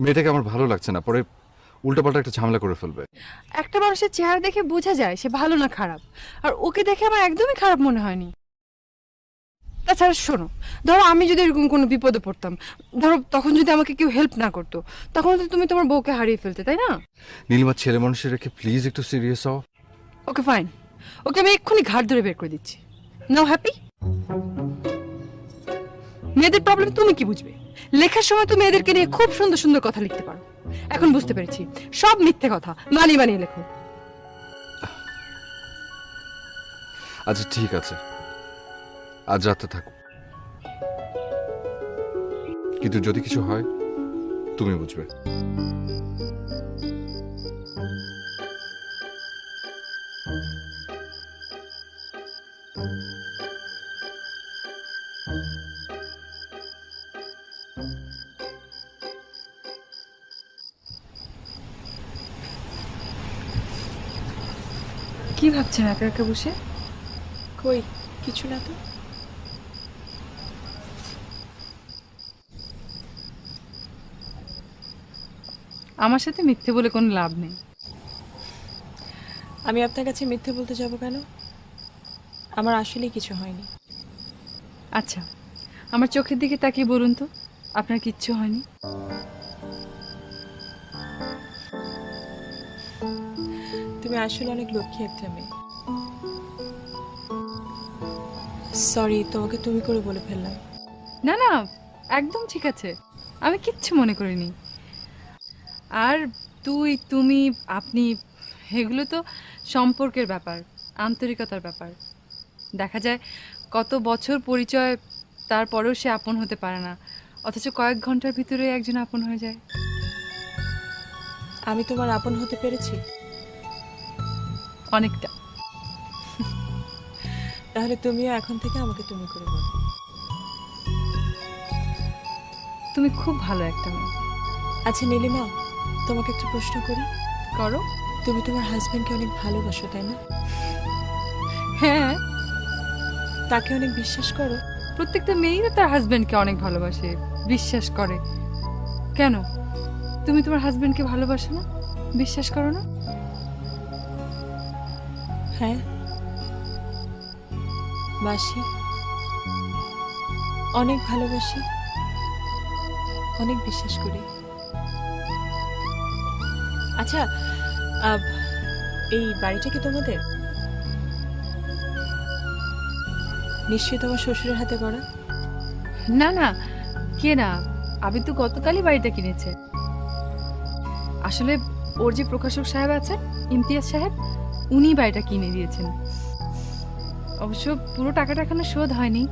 মেয়েটাকে আমার ভালো লাগছে না, পরে উল্টাপাল্টা একটা ঝামেলা করে ফেলবে। একটা মানুষের চেহারা দেখে বোঝা যায় সে ভালো না খারাপ, আর ওকে দেখে আমার একদমই খারাপ মনে হয়নি। তাছাড়া শোনো, ধরো আমি যদি এরকম কোনো বিপদে পড়তাম, ধরো তখন যদি আমাকে কেউ হেল্প না করতো, তখন তো তুমি তোমার বউকে হারিয়ে ফেলতে, তাই না? নীলিমা, ছেলে মানুষের রেখে প্লিজ একটু সিরিয়াস হও। ওকে ফাইন, ওকে আমি এক্ষুনি ঘাট ধরে বের করে দিচ্ছি। নাও হ্যাপি? মেয়েদের প্রবলেম তুমি কি বুঝবে? লেখার সময় তুমি এদেরকে নিয়ে খুব সুন্দর সুন্দর কথা লিখতে পারো, এখন বুঝতে পেরেছি সব মিথ্যে কথা, বানিয়ে বানিয়ে লেখো। আচ্ছা ঠিক আছে, আজ রাতে থাকো, কিন্তু যদি কিছু হয় তুমি বুঝবে। কি ভাবছেন একা একা বসে? কই কিছু না তো। আমার সাথে মিথ্যে বলে কোনো লাভ নেই। আমি আপনার কাছে মিথ্যে বলতে যাব কেন? আমার আসলেই কিছু হয়নি। আচ্ছা, আমার চোখের দিকে তাকিয়ে বলুন তো, আপনার কিচ্ছু হয়নি? তুমি আসলে অনেক লক্ষ্মী একটা মেয়ে। সরি, তোমাকে তুমি করে বলে ফেললাম। না না, একদম ঠিক আছে, আমি কিচ্ছু মনে করিনি। আর তুই, তুমি, আপনি, এগুলো তো সম্পর্কের ব্যাপার, আন্তরিকতার ব্যাপার। দেখা যায় কত বছর পরিচয়, তারপরেও সে আপন হতে পারে না, অথচ কয়েক ঘন্টার ভিতরে একজন আপন হয়ে যায়। আমি তোমার আপন হতে পেরেছি? অনেকটা। তাহলে তুমিও এখন থেকে আমাকে তুমি করে বলো। তুমি খুব ভালো একটা মেয়ে। আচ্ছা নীলিমা, তোমাকে একটা প্রশ্ন করি। করো। তুমি তোমার হাজবেন্ডকে অনেক ভালোবাসো, তাই না? হ্যাঁ, তাকে অনেক বিশ্বাস করো? প্রত্যেকটা মেয়েই তো তার হাজবেন্ডকে অনেক ভালোবাসে, বিশ্বাস করে। কেন, তুমি তোমার হাজবেন্ডকে ভালোবাসো না, বিশ্বাস করো না? হ্যাঁ, বাসি, অনেক ভালোবাসি, অনেক বিশ্বাস করি। আচ্ছা, এই বাড়িটা কি তোমাদের? নিশ্চয়ই তোমার শ্বশুরের হাতে করা। না না, কে না, আমি তো গতকালই বাড়িটা কিনেছে। আসলে ওর যে প্রকাশক সাহেব আছেন, ইমতিয়াজ সাহেব, উনি বাড়িটা কিনে দিয়েছেন। অবশ্য পুরো টাকাটা এখনো শোধ হয়নি,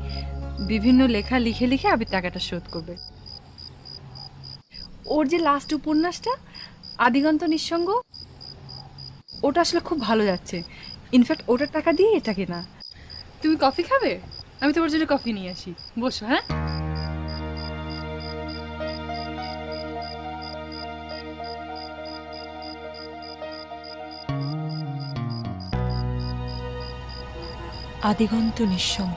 বিভিন্ন লেখা লিখে লিখে আবার টাকাটা শোধ করবে। ওর যে লাস্ট উপন্যাসটা আদিগন্ত নিঃসঙ্গ, ওটা আসলে খুব ভালো যাচ্ছে। ইনফ্যাক্ট ওটার টাকা দিয়ে এটা কেনা। তুমি কফি খাবে? আমি তোমার জন্য কফি নিয়ে আসি, বসো। হ্যাঁ, আদিগন্ত নিঃসঙ্গ।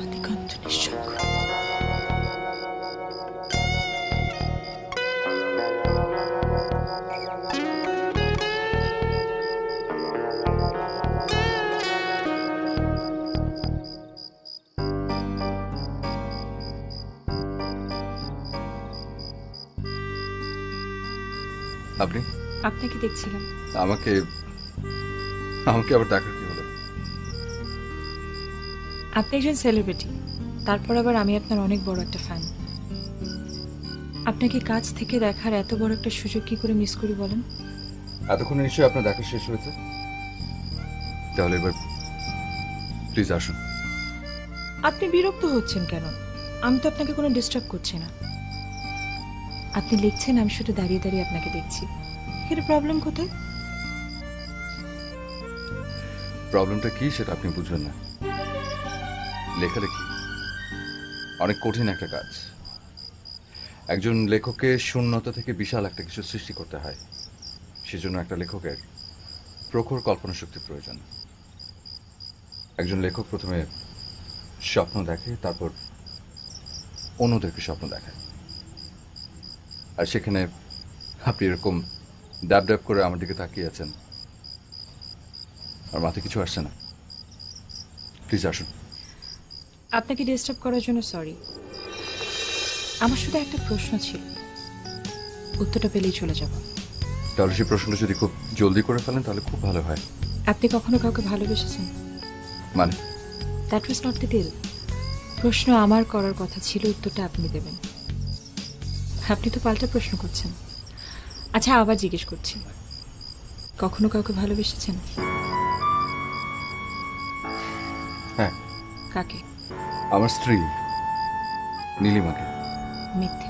আদিগন্ত নিঃসঙ্গ। আপনি? আপনাকে দেখছিলাম। আমাকে আমাকে আবার ডাকার কি হলো? আপনি একজন সেলিব্রিটি, তারপর আবার আমি আপনার অনেক বড় একটা ফ্যান। আপনাকে কাছ থেকে দেখার এত বড় একটা সুযোগ কি করে মিস করি বলেন? এতক্ষণে নিশ্চয়ই আপনার দেখা শেষ হয়েছে, তাহলে এবার প্লিজ আসুন। আপনি বিরক্ত হচ্ছেন কেন? আমি তো আপনাকে কোনো ডিস্টার্ব করছি না। আপনি লিখছেন, আমি শুধু দাঁড়িয়ে দাঁড়িয়ে আপনাকে দেখছি। এখানে প্রবলেম কোথায়? প্রবলেমটা কি সেটা আপনি বুঝবেন না। লেখালেখি অনেক কঠিন একটা কাজ। একজন লেখককে শূন্যতা থেকে বিশাল একটা কিছু সৃষ্টি করতে হয়। সেজন্য একটা লেখকের প্রখর কল্পনা শক্তি প্রয়োজন। একজন লেখক প্রথমে স্বপ্ন দেখে, তারপর অন্যদেরকে স্বপ্ন দেখায়। আর সেখানে আপনি এরকম ড্যাব ড্যাব করে আমার দিকে তাকিয়ে আছেন, আর মাথায় কিছু আসছে না। প্লিজ আসুন। আপনাকে ডিস্টার্ব করার জন্য সরি। আমার শুধু একটা প্রশ্ন ছিল, উত্তরটা পেলেই চলে যাব। তাহলে সেই প্রশ্নটা যদি খুব জলদি করে ফেলেন তাহলে খুব ভালো হয়। আপনি কখনো কাউকে ভালোবেসেছেন? মানে that was not the deal. প্রশ্ন আমার করার কথা ছিল, উত্তরটা আপনি দেবেন। আপনি তো পাল্টা প্রশ্ন করছেন। আচ্ছা, আবার জিজ্ঞেস করছি, কখনো কাউকে ভালোবেসেছেন? হ্যাঁ, কাকে? আমার স্ত্রী নীলিমাকে। মিথ্যে।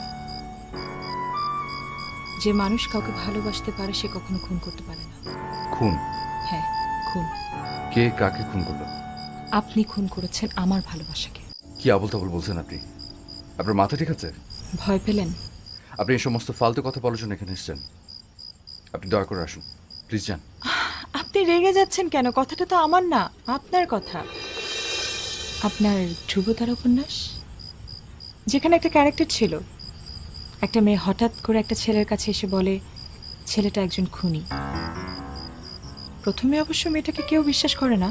যে মানুষ কাউকে ভালোবাসতে পারে সে কখনো খুন করতে পারে না। খুন? হ্যাঁ, খুন। কে কাকে খুন করলো? আপনি খুন করেছেন আমার ভালোবাসাকে। কি আবল তাবল বলছেন আপনি? আপনার মাথা ঠিক আছে? ভয় পেলেন? আপনি এই সমস্ত ফালতু কথা বলার জন্য এখানে এসেছেন? আপনি দয়া করে আসুন, প্লিজ যান। আপনি রেগে যাচ্ছেন কেন? কথাটা তো আমার না, আপনার কথা। আপনার ধ্রুবতারা উপন্যাস, যেখানে একটা ক্যারেক্টার ছিল, একটা মেয়ে হঠাৎ করে একটা ছেলের কাছে এসে বলে ছেলেটা একজন খুনি। প্রথমে অবশ্য মেয়েটাকে কেউ বিশ্বাস করে না,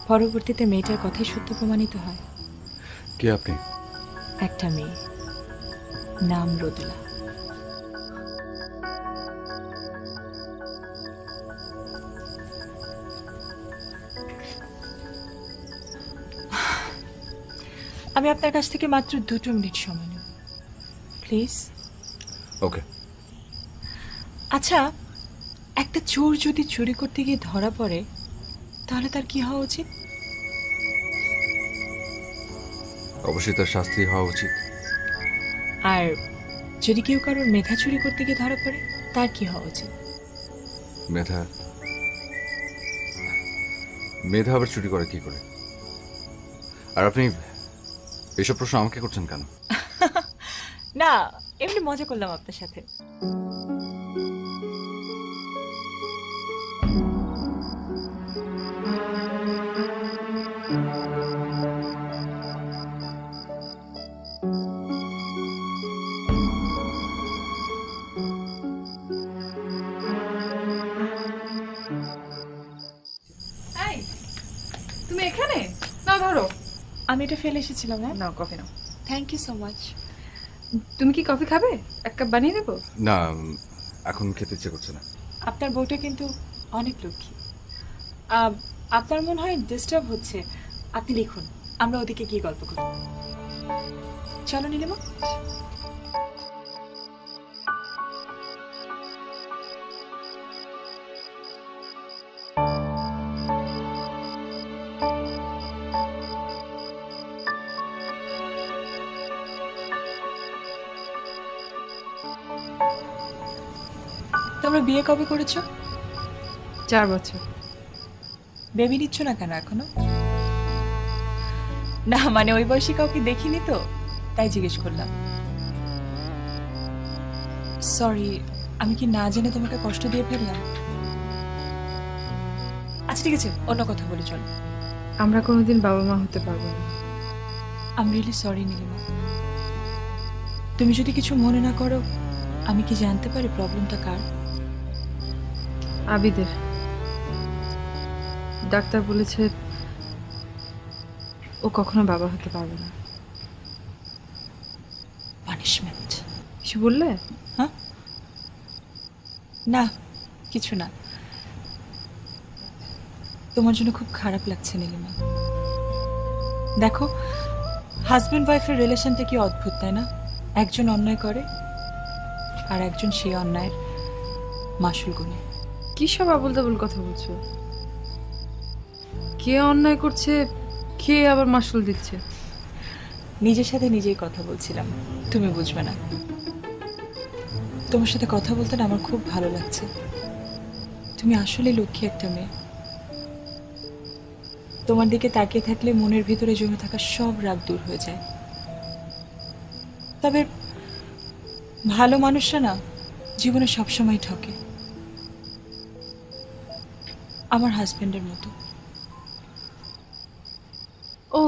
পরবর্তীতে মেয়েটার কথাই সত্য প্রমাণিত হয়। কে আপনি? একটা মেয়ে, নাম রোদেলা। আমি আপনার কাছ থেকে মাত্র 2 মিনিট সময় নেব, প্লিজ। ওকে। আচ্ছা, একটা চোর যদি চুরি করতে গিয়ে ধরা পড়ে তাহলে তার কি হওয়া উচিত? অবশ্যই তার শাস্তি হওয়া উচিত। আর যদি কেউ কারোর মেধা চুরি করতে গিয়ে ধরা পড়ে তার কি হওয়া উচিত? মেধা? মেধা আবার চুরি করে কি করে? আর আপনি এসব প্রশ্ন আমাকে করছেন কেন? না, এমনি মজা করলাম আপনার সাথে। এই, তুমি এখানে? না ধরো। আমি এটা ফেলে এসেছিলাম। না, নাও কফি নাও। Thank you so much. তুমি কি কফি খাবে? 1 কাপ বানিয়ে দেবো? না, এখন খেতে ইচ্ছে করছে না। আপনার বউটা কিন্তু অনেক লক্ষ্মী। আপনার মনে হয় ডিস্টার্ব হচ্ছে, আপনি লিখুন, আমরা ওদিকে গিয়ে গল্প করি। চলো নীলিমা। তোমরা বিয়ে কবে করেছো? 4 বছর। বেবি নিচ্ছ না কেন এখনো? না মানে ওই বয়সী কাউকে দেখিনি তো, তাই জিজ্ঞেস করলাম। সরি, আমি কি না জেনে তোমাকে কষ্ট দিয়ে ফেললাম? আচ্ছা ঠিক আছে, অন্য কথা বলে চলো। আমরা কোনোদিন বাবা মা হতে পারবো না। I am really sorry Nilima. তুমি যদি কিছু মনে না করো, আমি কি জানতে পারি প্রবলেমটা কার? আবিদের। ডাক্তার বলেছে ও কখনো বাবা হতে পারবে না। পানিশমেন্ট? কিছু বললে? হ্যাঁ, না কিছু না। তোমার জন্য খুব খারাপ লাগছে নীলিমা। দেখো, হাজবেন্ড ওয়াইফের রিলেশনটা কি অদ্ভুত, তাই না? একজন অন্যায় করে আর একজন সেই অন্যায়ের মাসুল গুনে। কি সব আবল তাবল কথা বলছো? কে অন্যায় করছে, কে আবার মাসুল দিচ্ছে? নিজের সাথে নিজেই কথা বলছিলাম, তুমি বুঝবে না। তোমার সাথে কথা বলতে না আমার খুব ভালো লাগছে। তুমি আসলে লক্ষ্মী একটা মেয়ে। তোমার দিকে তাকিয়ে থাকলে মনের ভিতরে জমে থাকা সব রাগ দূর হয়ে যায়। তবে ভালো মানুষরা না জীবনে সবসময় ঠকে, আমার হাজবেন্ডের মতো। ও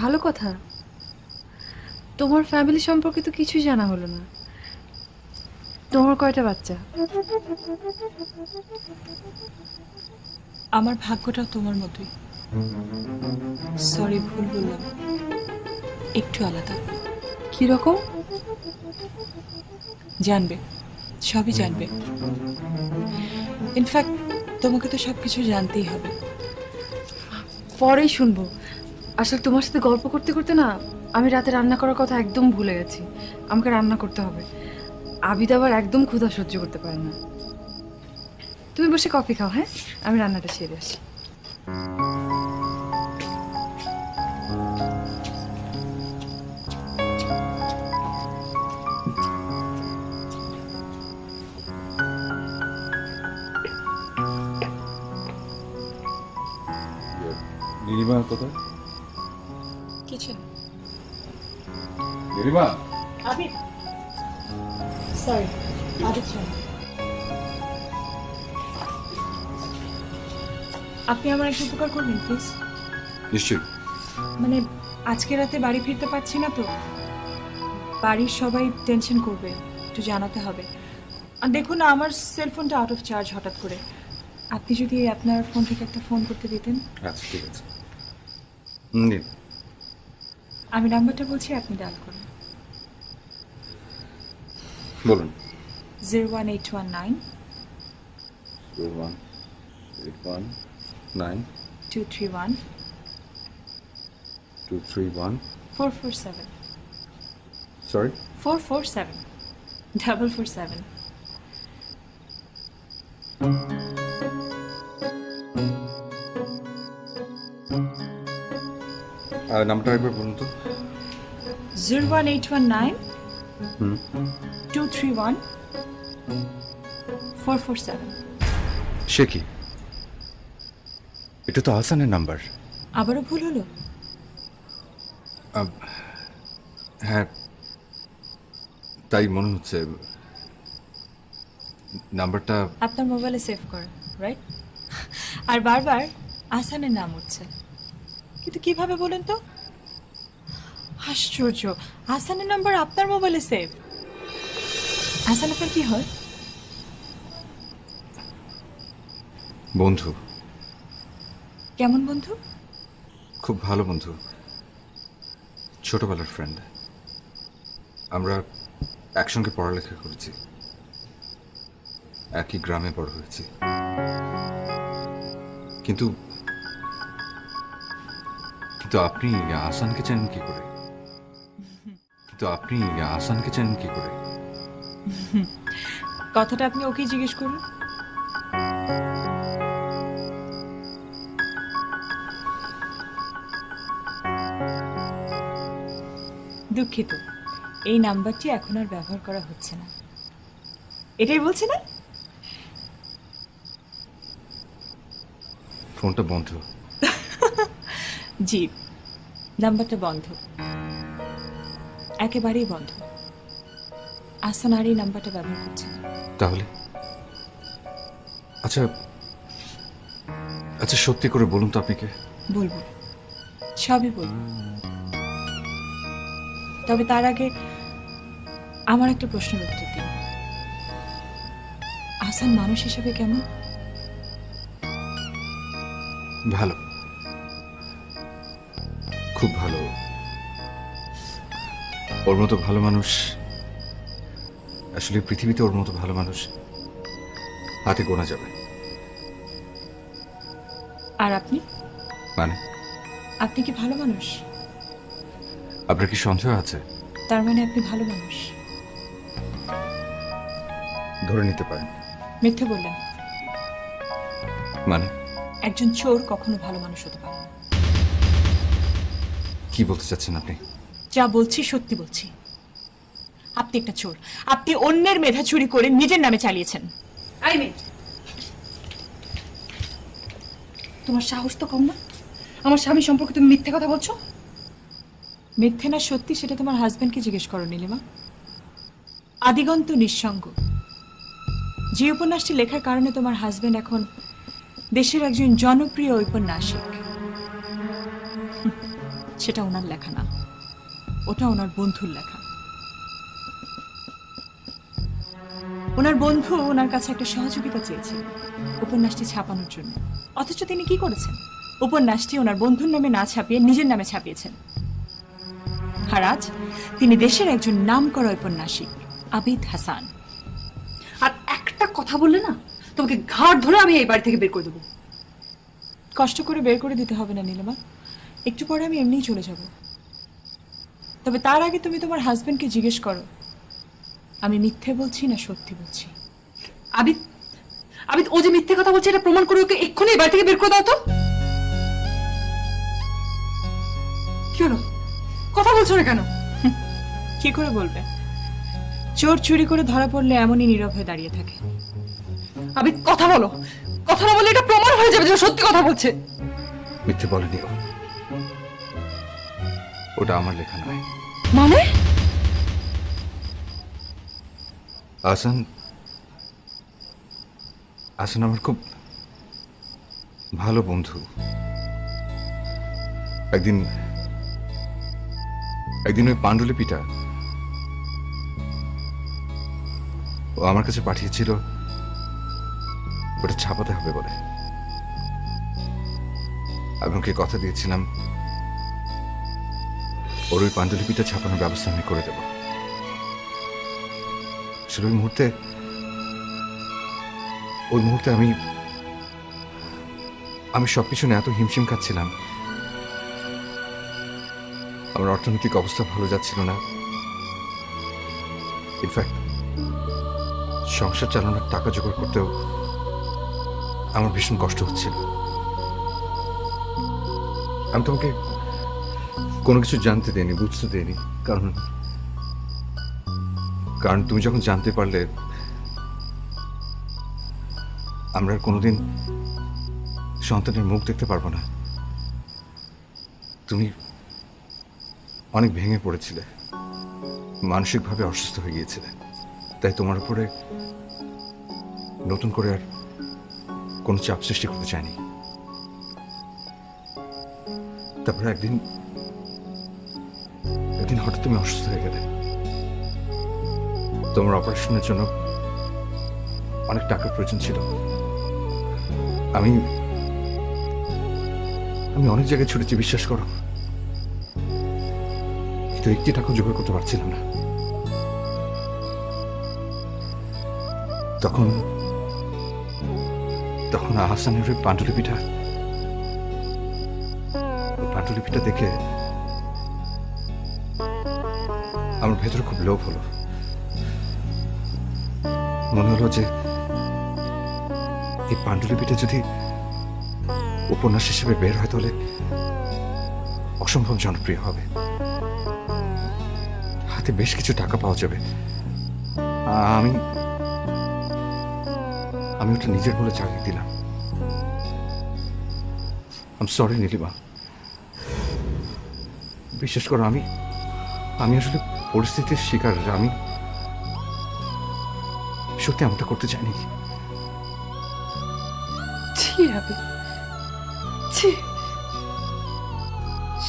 ভালো কথা। তোমার ফ্যামিলি সম্পর্কে তো কিছুই জানা হলো না। তোমার কয়টা বাচ্চা? আমার ভাগ্যটাও তোমার মতোই। সরি, ভুল বললাম, একটু আলাদা। কিরকম? জানবে, সবই জানবে। ইনফ্যাক্ট তোমাকে তো সবকিছু জানতেই হবে। পরেই শুনবো। আসলে তোমার সাথে গল্প করতে করতে না আমি রাতে রান্না করার কথা একদম ভুলে গেছি। আমাকে রান্না করতে হবে। আবিদ আবার একদম ক্ষুধা সহ্য করতে পারে না। তুমি বসে কফি খাও, হ্যাঁ? আমি রান্নাটা সেরে আসি। নীলিমা কোথায়? কিছু না। নীলিমা, আবিদ, সরি, আবিদ শোনো, আপনি আমার একটা উপকার করবেন প্লিজ? নিশ্চয়ই। মানে আজকে রাতে বাড়ি ফিরতে পারছি না তো, বাড়ির সবাই টেনশন করবে, একটু জানাতে হবে। আর দেখুন না, আমার সেলফোনটা আউট অফ চার্জ হঠাৎ করে। আপনি যদি আপনার ফোন থেকে একটা ফোন করতে দিতেন। আচ্ছা, ঠিক আছে। আমি নাম্বারটা বলছি, আপনি ডায়াল করুন। বলুন। 01819 181 231 231 447 সরি 447 447। নামটা একবার বলুন তো। 01819 231 447। সে কি? এটা তো আহসানের নাম্বার। আবারও ভুল হলো? হ্যাঁ, তাই মনে হচ্ছে। নাম্বারটা আপনার মোবাইলে সেভ করেন, রাইট? আর বারবার আহসানের নাম উঠছে, কিন্তু কিভাবে বলেন তো? আশ্চর্য, আহসানের নাম্বার আপনার মোবাইলে সেভ। আহসান আপনার কি হয়? বন্ধু। কেমন বন্ধু? খুব ভালো বন্ধু, ছোটবেলার ফ্রেন্ড। আমরা একসঙ্গে পড়ালেখা করেছি, একই গ্রামে বড় হয়েছি। কিন্তু কিন্তু আপনি আহসানকে চেনেন কি করে? কথাটা আপনি ওকেই জিজ্ঞেস করুন। দুঃখিত, এই নাম্বারটি এখন আর ব্যবহার করা হচ্ছে না। এটাই বলছি না? ফোনটা বন্ধ। জি, নাম্বারটা বন্ধ, একেবারেই বন্ধ। আহসান আর এই নাম্বারটা ব্যবহার করছে না। তাহলে আচ্ছা আচ্ছা, সত্যি করে বলুন তো আপনি কে? বলবো, সবই বলবো, তবে তার আগে আমার একটা প্রশ্নের উত্তর দিন। আহসান মানুষ হিসেবে কেমন? ভালো, খুব ভালো। ওর মতো ভালো মানুষ, আসলে পৃথিবীতে ওর মতো ভালো মানুষ হাতে গোনা যাবে। আর আপনি? মানে আপনি কি ভালো মানুষ? আপনার কি সন্দেহ আছে? তার মানে আপনি ভালো মানুষ? ধরে নিতে পারেন। মিথ্যে বললেন। মানে একজন চোর কখনো ভালো মানুষ হতে পারে না। কি বলতে চাচ্ছেন আপনি? যা বলছি সত্যি বলছি। আপনি একটা চোর। আপনি অন্যের মেধা চুরি করে নিজের নামে চালিয়েছেন। আই মেয়ে, তোমার সাহস তো কম না? আমার স্বামী সম্পর্কে তুমি মিথ্যে কথা বলছো। মিথ্যে না সত্যি সেটা তোমার হাজবেন্ডকে জিজ্ঞেস করো নীলিমা। আদিগন্ত নিঃসঙ্গ যে উপন্যাসটি লেখার কারণে তোমার হাজবেন্ড এখন দেশের একজন জনপ্রিয় ঔপন্যাসিক, সেটা ওনার লেখা না, ওটা ওনার বন্ধুর লেখা। ওনার বন্ধু ওনার কাছে একটা সহযোগিতা চেয়েছে উপন্যাসটি ছাপানোর জন্য, অথচ তিনি কি করেছেন? উপন্যাসটি ওনার বন্ধুর নামে না ছাপিয়ে নিজের নামে ছাপিয়েছেন। আর আজ তিনি দেশের একজন নামকরা ঔপন্যাসিক, আবিদ হাসান। আর একটা কথা বললে না, তোমাকে ঘাড় ধরে আমি এই বাড়ি থেকে বের করে দেবো। কষ্ট করে বের করে দিতে হবে না নীলিমা, একটু পরে আমি এমনিই চলে যাব। তবে তার আগে তুমি তোমার হাজবেন্ডকে জিজ্ঞেস করো আমি মিথ্যে বলছি না সত্যি বলছি। আবিদ, আবিদ ও যে মিথ্যে কথা বলছে এটা প্রমাণ করে ওকে এক্ষুনি এই বাড়ি থেকে বের করে দাও তো। কি হলো, কথা বলছো না কেন? কি করে বলবে? চোর চুরি করে ধরা পড়লে এমনই নীরব হয়ে দাঁড়িয়ে থাকে। আবিদ কথা বলো, কথা না বললে এটা প্রমাণ হয়ে যাবে যে ও সত্যি কথা বলছে। মিথ্যে বলেনি ও, ওটা আমার লেখা নয়। মানে? আসান, আসান আমার খুব ভালো বন্ধু। একদিন ওই পাণ্ডুলিপিটা ও আমার কাছে পাঠিয়েছিল ওটা ছাপাতে হবে বলে। আমি ওকে কথা দিয়েছিলাম ওর ওই পাণ্ডুলিপিটা ছাপানোর ব্যবস্থা আমি করে দেব। আসলে ওই মুহূর্তে আমি সবকিছু নিয়ে এত হিমশিম খাচ্ছিলাম। আমার অর্থনৈতিক অবস্থা ভালো যাচ্ছিল না, ইনফ্যাক্ট সংসার চালানোর টাকা জোগাড় করতেও আমার ভীষণ কষ্ট হচ্ছিল। আমি তোমাকে কোনো কিছু জানতে দেইনি, বুঝতে দেইনি, কারণ তুমি যখন জানতে পারলে আমরা আর কোনোদিন সন্তানের মুখ দেখতে পারবো না, তুমি অনেক ভেঙে পড়েছিলে, মানসিকভাবে অসুস্থ হয়ে গিয়েছিলে। তাই তোমার উপরে নতুন করে আর কোনো চাপ সৃষ্টি করতে চাইনি। তারপরে একদিন হঠাৎ তুমি অসুস্থ হয়ে গেলে। তোমার অপারেশনের জন্য অনেক টাকার প্রয়োজন ছিল। আমি অনেক জায়গায় ছুটেছি, বিশ্বাস করো, কিন্তু একটি টাকা জোগাড় করতে পারছিলাম না। তখন আহসানের ওই পাণ্ডুলিপিটা দেখে আমার ভেতরে খুব লোভ হলো। মনে হলো যে এই পাণ্ডুলিপিটা যদি উপন্যাস হিসেবে বের হয় তাহলে অসম্ভব জনপ্রিয় হবে, হাতে বেশ কিছু টাকা পাওয়া যাবে। আমি ওটা নিজের বলে চালিয়ে দিলাম। আই এম সরি নীলিমা, বিশ্বাস করো, আমি আসলে পরিস্থিতির শিকার। আমি সত্যি এমনটা করতে চাইনি। ছি আবিদ, ছি,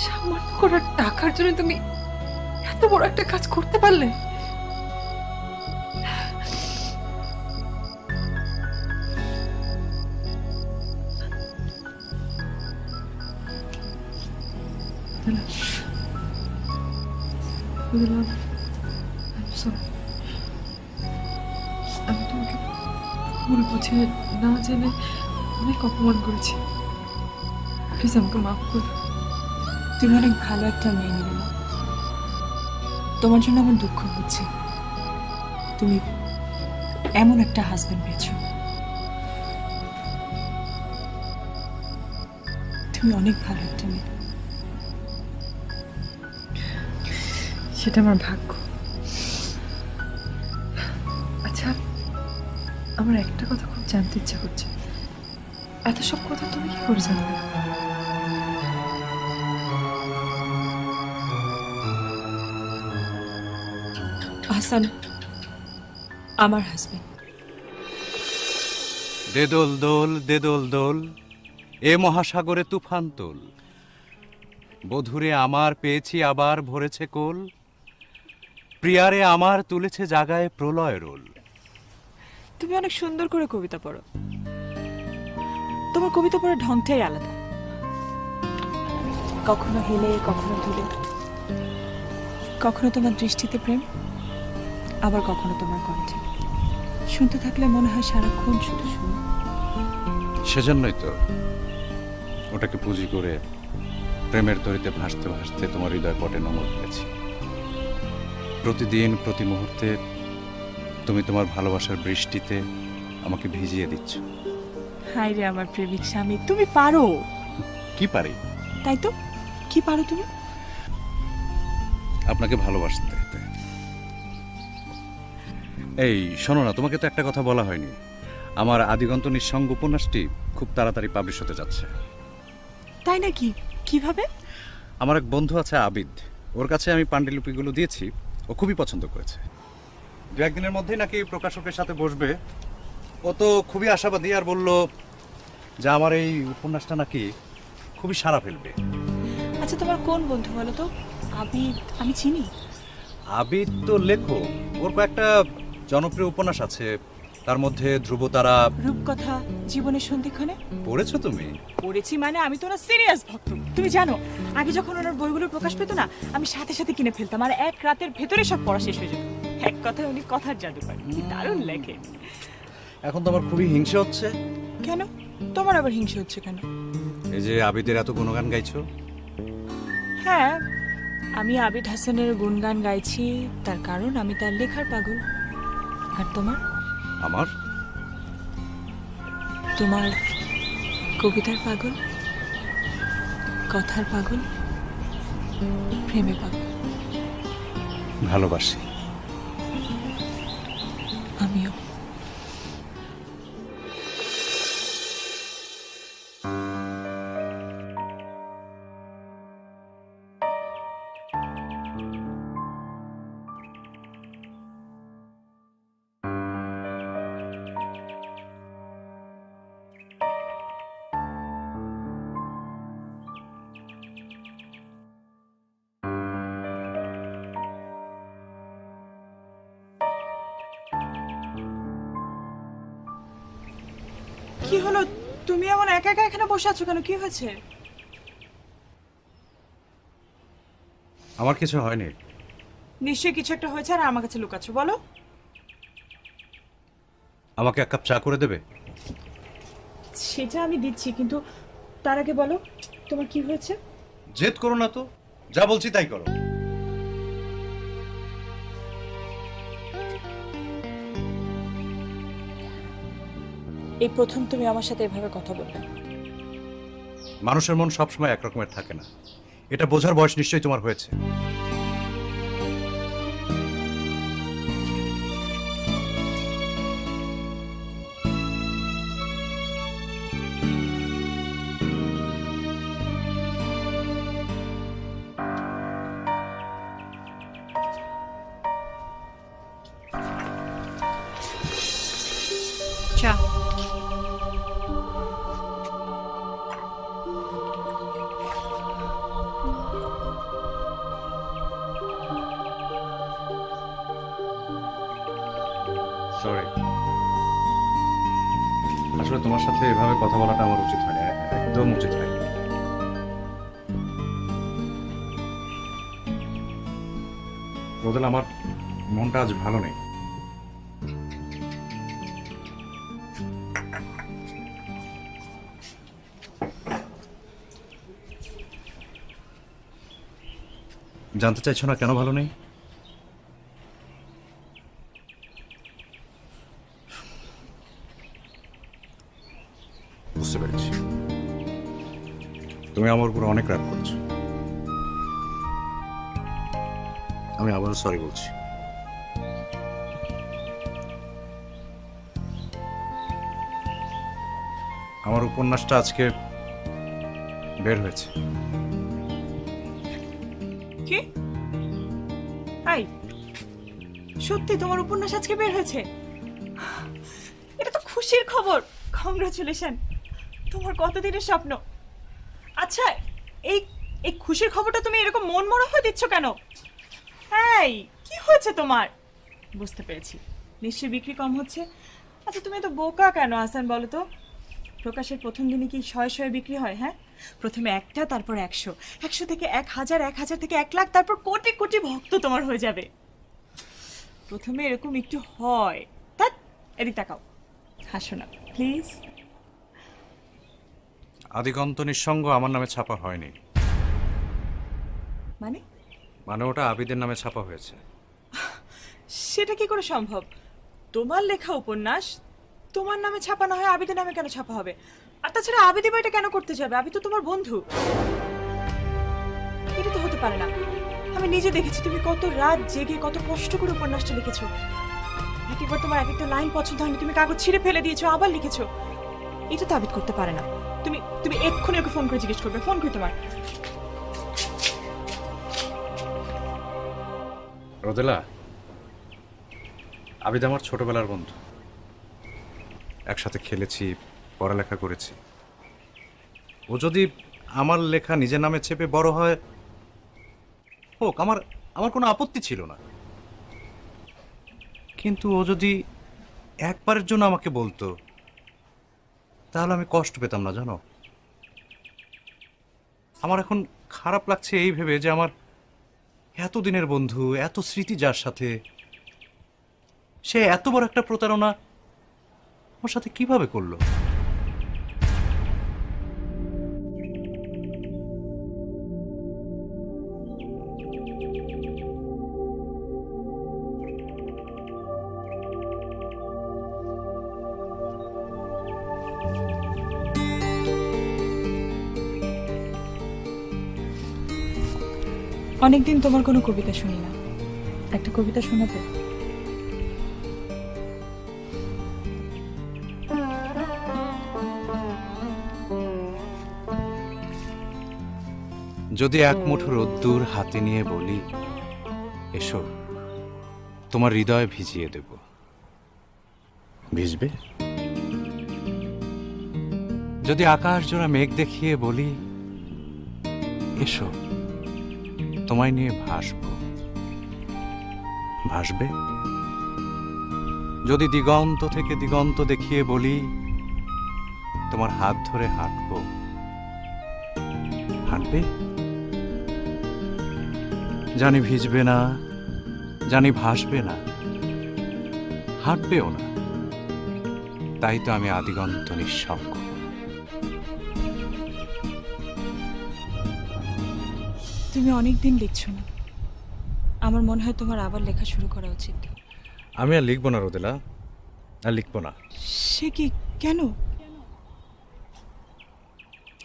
সামান্য করা টাকার জন্য তুমি এত বড় একটা কাজ করতে পারলে? আমি তোমাকে ভুল বুঝে না জেনে অনেক অপমান করেছি, প্লিজ আমাকে মাফ করো। তুমি অনেক ভালো একটা মেয়ে নীলিমা, তোমার জন্য আমার দুঃখ হচ্ছে। তুমি এমন একটা হাজবেন্ড পেয়েছো, তুমি অনেক ভালো একটা মেয়ে। সেটা আমার ভাগ্য। আচ্ছা, আমার একটা কথা খুব জানতে ইচ্ছা করছে, এত সব কথা তুমি কি করে জানবে? হাসান আমার হাজবেন্ড। দে দোল দোল দে দোল দোল, এ মহাসাগরে তুফান তোল, বধুরে আমার পেয়েছি আবার ভরেছে কোল, প্রিয়ারে আমার তুলেছে জাগায় প্রলয় রোল। তুমি অনেক সুন্দর করে কবিতা পড়ো, তোমার কবিতা পড়ার ঢংটাই আলাদা। কখনো হেলে কখনো ধুলে, কখনো তোমার দৃষ্টিতে প্রেম, আবার কখনো তোমার কণ্ঠে। শুনতে থাকলে মনে হয় সারাক্ষণ শুধু শুনো। সেজন্যই তো ওটাকে পুঁজি করে প্রেমের তরিতে ভাসতে ভাসতে তোমার হৃদয় পটে নমর পেয়েছি। প্রতিদিন প্রতি মুহূর্তে তুমি তোমার ভালোবাসার বৃষ্টিতে আমাকে ভিজিয়ে দিচ্ছ। হায় রে আমার প্রেমিক স্বামী, তুমি পারো। কি পারি? তাই তো, কি পারো তুমি? আপনাকে ভালোবাসতে। এই শোনো না, তোমাকে তো একটা কথা বলা হয়নি। আমার আদিগন্ত নিঃসঙ্গ উপন্যাসটি খুব তাড়াতাড়ি পাবলিশ হতে যাচ্ছে। তাই নাকি? কিভাবে? আমার এক বন্ধু আছে আবিদ, ওর কাছে আমি পাণ্ডুলিপিগুলো দিয়েছি, ও খুবই পছন্দ করেছে। দু একদিনের মধ্যেই নাকি প্রকাশকের সাথে বসবে। ও তো খুবই আশাবাদী, আর বলল যে আমার এই উপন্যাসটা নাকি খুবই সাড়া ফেলবে। আচ্ছা, তোমার কোন বন্ধু বলো তো? আবিদ আমি চিনি। আবিদ তো লেখক, ওর কয়েকটা জনপ্রিয় উপন্যাস আছে, তার মধ্যে ধ্রুবতারা। রূপকথা, জীবনের সন্ধিক্ষণে পড়েছো তুমি? পড়েছি, মানে আমি তো ওনার সিরিয়াস ভক্ত। তুমি জানো, আগে যখন ওনার বইগুলো প্রকাশ পেতো না, আমি সাথে সাথে কিনে ফেলতাম, আর এক রাতের ভেতরে সব পড়া শেষ হয়ে যেত। এক কথায় উনি কথার জাদুকর, কি দারুণ লেখে। এখন তো আমার খুবই হিংসে হচ্ছে। কেন? তোমার আবার হিংসে হচ্ছে কেন? এই যে আবিদের এত গুণগান গাইছো। হ্যাঁ, আমি আবিদ হাসানের গুণগান গাইছি, তার কারণ আমি তার লেখার পাগল। আর তোমার? আমার? তোমার কবিতার পাগল, কথার পাগল, প্রেমে পাগল। ভালোবাসি। আমিও। কি হলো? তুমি এমন একা একা এখানে বসে আছো কেন? কি হয়েছে? আমার কিছু হয়নি। নিশ্চয়ই কিছু একটা হয়েছে, আর আমার কাছে লুকাচ্ছ। বলো। আমাকে এক কাপ চা করে দেবে? সেটা আমি দিচ্ছি, কিন্তু তার আগে বলো তোমার কি হয়েছে। জেদ করো না তো, যা বলছি তাই করো। এই প্রথম তুমি আমার সাথে এভাবে কথা বললে। মানুষের মন সবসময় একরকমের থাকে না, এটা বোঝার বয়স নিশ্চয়ই তোমার হয়েছে। চা। সরি, আসলে তোমার সাথে এভাবে কথা বলাটা আমার উচিত হয়নি, একদম উচিত হয়নি। রোদেলা, আমার মনটা আজ ভালো নেই। জানতে চাইছো না কেন ভালো নেই? বুঝতে পেরেছি, তুমি আমার উপর অনেক রাগ করছো। আমি আবারও সরি বলছি। আমার উপন্যাসটা আজকে বের হয়েছে। কি? এই, সত্যি তোমার উপন্যাস আজকে বের হয়েছে? এটা তো খুশির খবর। কংগ্রাচুলেশন। তোমার কতদিনের স্বপ্ন। আচ্ছা, এই এই খুশির খবরটা তুমি এরকম মন মরা হয়ে দিচ্ছ কেন? এই কি হয়েছে তোমার? বুঝতে পেরেছি, নিশ্চয়ই বিক্রি কম হচ্ছে। আচ্ছা, তুমি তো বোকা কেন আসান বলো তো? প্রকাশের প্রথম দিনে কি শয়ে শয়ে বিক্রি হয়? হ্যাঁ, প্রথমে একটা, তারপর 100, 100 থেকে 1000, 1000 থেকে 1 লাখ, তারপর কোটি কোটি ভক্ত তোমার হয়ে যাবে। প্রথমে এরকম একটু হয়। ধ্যাৎ, এদিক তাকাও, হাসো না প্লিজ। আদিগন্ত নিঃসঙ্গ আমার নামে ছাপা হয়নি, মানে মানে ওটা আবিদের নামে ছাপা হয়েছে। সেটা কি করে সম্ভব? তোমার লেখা উপন্যাস তোমার নামে ছাপা না হয় আবিদের নামে কেন ছাপা হবে? আর তাছাড়া আবিদ এটা কেন করতে যাবে? আবিদ তো তোমার বন্ধু। এটা তো হতে পারে না। আমি নিজে দেখেছি তুমি কত রাত জেগে কত কষ্ট করে উপন্যাসটা লিখেছো। একবার তোমার এক একটা লাইন পছন্দ হয়নি, তুমি কাগজ ছিঁড়ে ফেলে দিয়েছো, আবার লিখেছো। এটা তো আবিদ করতে পারে না। তুমি তুমি এক্ষুনি ওকে ফোন করে জিজ্ঞেস করবে। ফোন করি তোমার। রোদেলা, আবিদ আমার ছোটবেলার বন্ধু, একসাথে খেলেছি, পড়ালেখা করেছি। ও যদি আমার লেখা নিজের নামে চেপে বড় হয় হোক, আমার আমার কোনো আপত্তি ছিল না। কিন্তু ও যদি একবারের জন্য আমাকে বলতো তাহলে আমি কষ্ট পেতাম না, জানো? আমার এখন খারাপ লাগছে এই ভেবে যে আমার এতদিনের বন্ধু, এত স্মৃতি যার সাথে, সে এত বড় একটা প্রতারণা ওর সাথে কিভাবে করলো? অনেকদিন তোমার কোনো কবিতা শুনি না, একটা কবিতা শোনাবে? যদি এক মুঠো রোদ্দুর হাতে নিয়ে বলি, এসো তোমার হৃদয় ভিজিয়ে দেব, ভিজবে? যদি আকাশ জোড়া মেঘ দেখিয়ে বলি, এসো তোমায় নিয়ে ভাসব, ভাসবে? যদি দিগন্ত থেকে দিগন্ত দেখিয়ে বলি, তোমার হাত ধরে হাঁটবো, হাঁটবে? জানি ভিজবে না, জানি ভাসবে না, হাঁটবেও না, তাই তো আমি আদিগন্ত নিঃসঙ্গ। তুমি অনেকদিন লিখছো না, আমার মনে হয় তোমার আবার লেখা শুরু করা উচিত। আমি আর লিখবো না রোদেলা, আর লিখবো না। সে কি, কেন?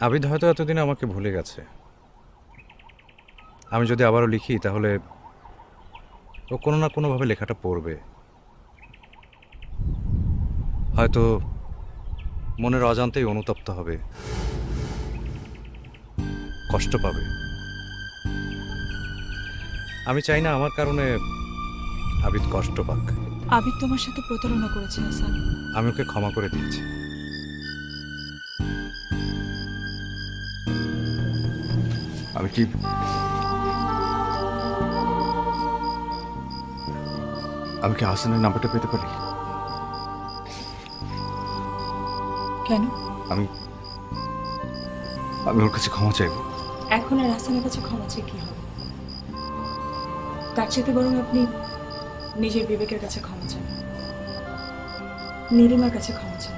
আবিদ হয়তো এতদিনে আমাকে ভুলে গেছে। আমি যদি আবারও লিখি তাহলে ও কোনো না কোনোভাবে লেখাটা পড়বে, হয়তো মনের অজান্তেই অনুতপ্ত হবে, কষ্ট পাবে। আমি চাই না আমার কারণে আবিদ কষ্ট পাক। আবিদ তোমার সাথে প্রতারণা করেছে হাসান। আমি ওকে ক্ষমা করে দিয়েছি। আমি কি হাসানের নাম্বারটা পেতে পারি? কেন? আমি ওর কাছে ক্ষমা চাইবো। এখন আর হাসানের কাছে ক্ষমা চেয়ে কি হবে? তার চেয়ে বরং আপনি নিজের বিবেকের কাছে ক্ষমা চান, নীলিমার কাছে ক্ষমা চান,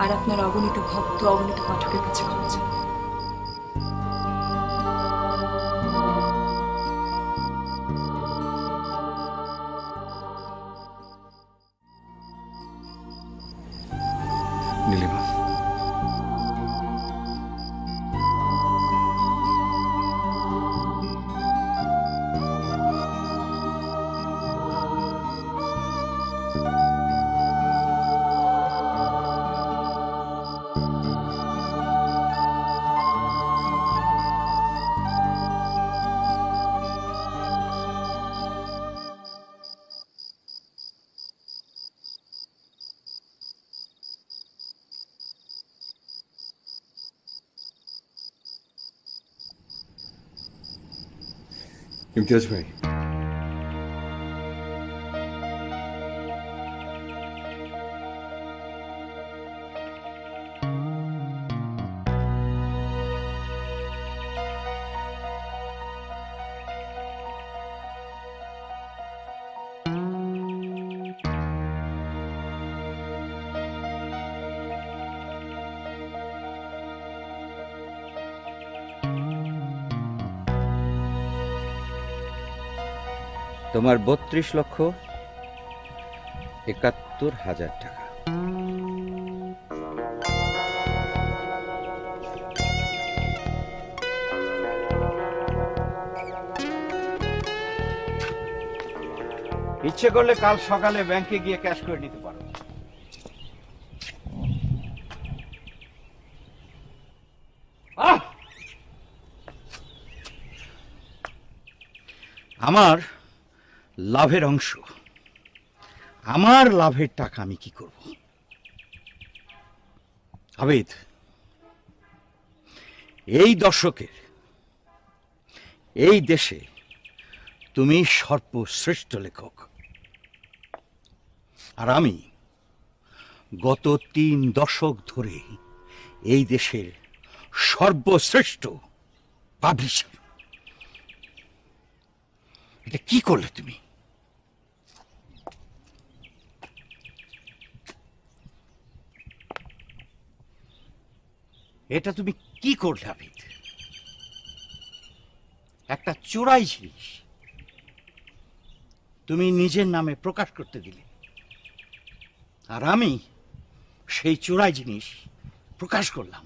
আর আপনার অগণিত ভক্ত, অগণিত পাঠকের কাছে ক্ষমা চান। নীলিমা, ইমতিয়াজ ভাই, তোমার 32,71,000 টাকা। ইচ্ছে করলে কাল সকালে ব্যাংকে গিয়ে ক্যাশ করে নিতে পারো। আমার লাভের অংশ, আমার লাভের টাকা আমি কি করব? আবেদ, এই দশকের এই দেশে তুমি সর্বশ্রেষ্ঠ লেখক, আর আমি গত 3 দশক ধরে এই দেশের সর্বশ্রেষ্ঠ পাবলিশার। এটা কি করলে তুমি? এটা তুমি কি করলে আবিদ? একটা চোরাই জিনিস তুমি নিজের নামে প্রকাশ করতে দিলে, আর আমি সেই চোরাই জিনিস প্রকাশ করলাম।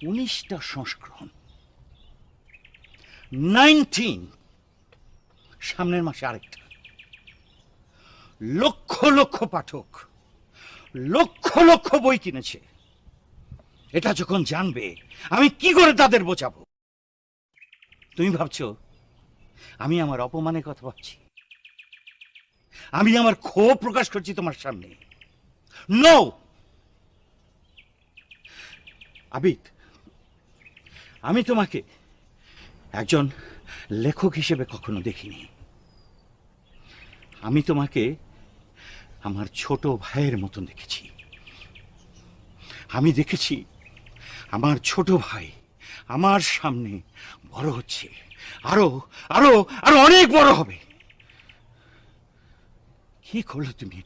19টা সংস্করণ, 19, সামনের মাসে আরেকটা। লক্ষ লক্ষ পাঠক লক্ষ লক্ষ বই কিনেছে। এটা যখন জানবে, আমি কি করে তাদের বোঝাবো? তুমি ভাবছো আমি আমার অপমানের কথা ভাবছি? আমি আমার ক্ষোভ প্রকাশ করছি তোমার সামনে? নো আবিদ, আমি তোমাকে একজন লেখক হিসেবে কখনো দেখিনি। আমি তোমাকে আমার ছোট ভাইয়ের মতন দেখেছি। আমি দেখেছি আমার ছোট ভাই আমার সামনে বড় হচ্ছে, আরো আরো আরো অনেক বড় হবে। কি করলে তুমি?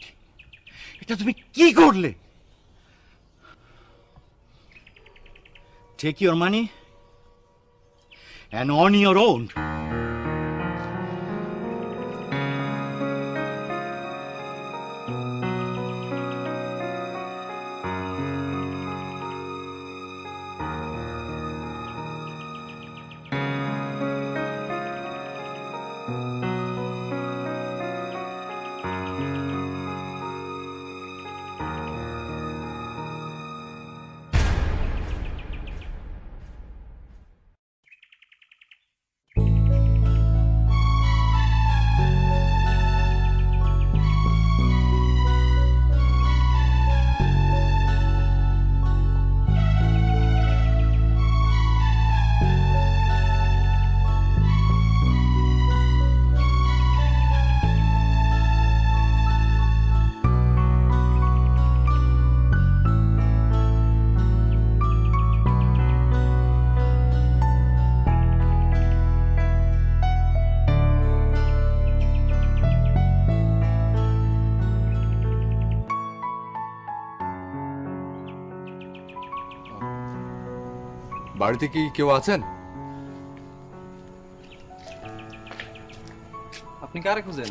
এটা তুমি কি করলে? Take your money and on your own. বাড়িতে কি কেউ আছেন? আপনি কারে খুঁজেন?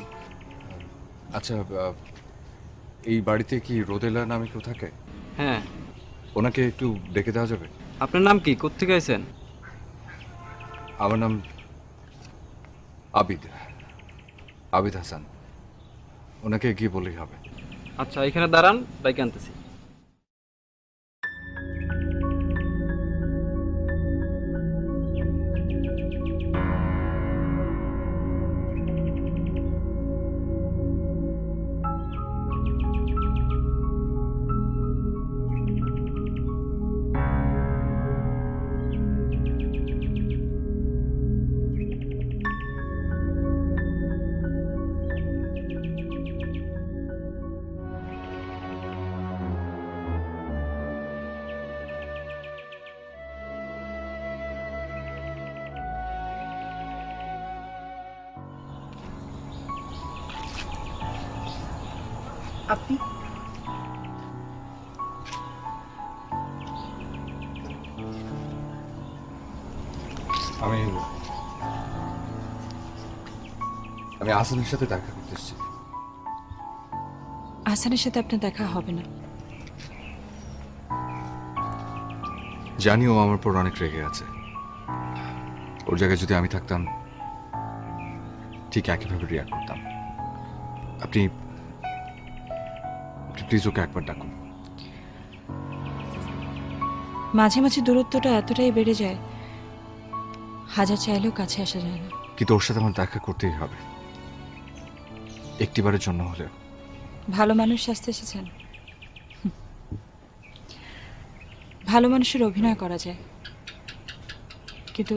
আচ্ছা, এই বাড়িতে কি রোদেলা নামে কেউ থাকে? হ্যাঁ। ওনাকে একটু ডেকে দেওয়া যাবে? আপনার নাম কি? কোত্থেকে আইছেন? আমার নাম আবিদ, আবিদ হাসান। ওনাকে গিয়ে বললেই হবে। আচ্ছা, এখানে দাঁড়ান, বাইক আনতেছি। আপনি? আমি আমি আসানের সাথে দেখা করতে এসেছি। আহসানের সাথে আপনার দেখা হবে না। জানি ও আমার উপর অনেক রেগে আছে। ওর জায়গায় যদি আমি থাকতাম ঠিক একইভাবে রিয়াক্ট করতাম। আপনি প্লিজ ওকে একবার ডাকুন। মাঝে মাঝে দূরত্বটা এতটাই বেড়ে যায়, হাজার চাইলেও কাছে আসা যায় না। কিন্তু ওর সাথে আমার দেখা করতেই হবে, একটিবারের জন্য হলেও। ভালো মানুষ আসতে এসেছেন। ভালো মানুষের অভিনয় করা যায়, কিন্তু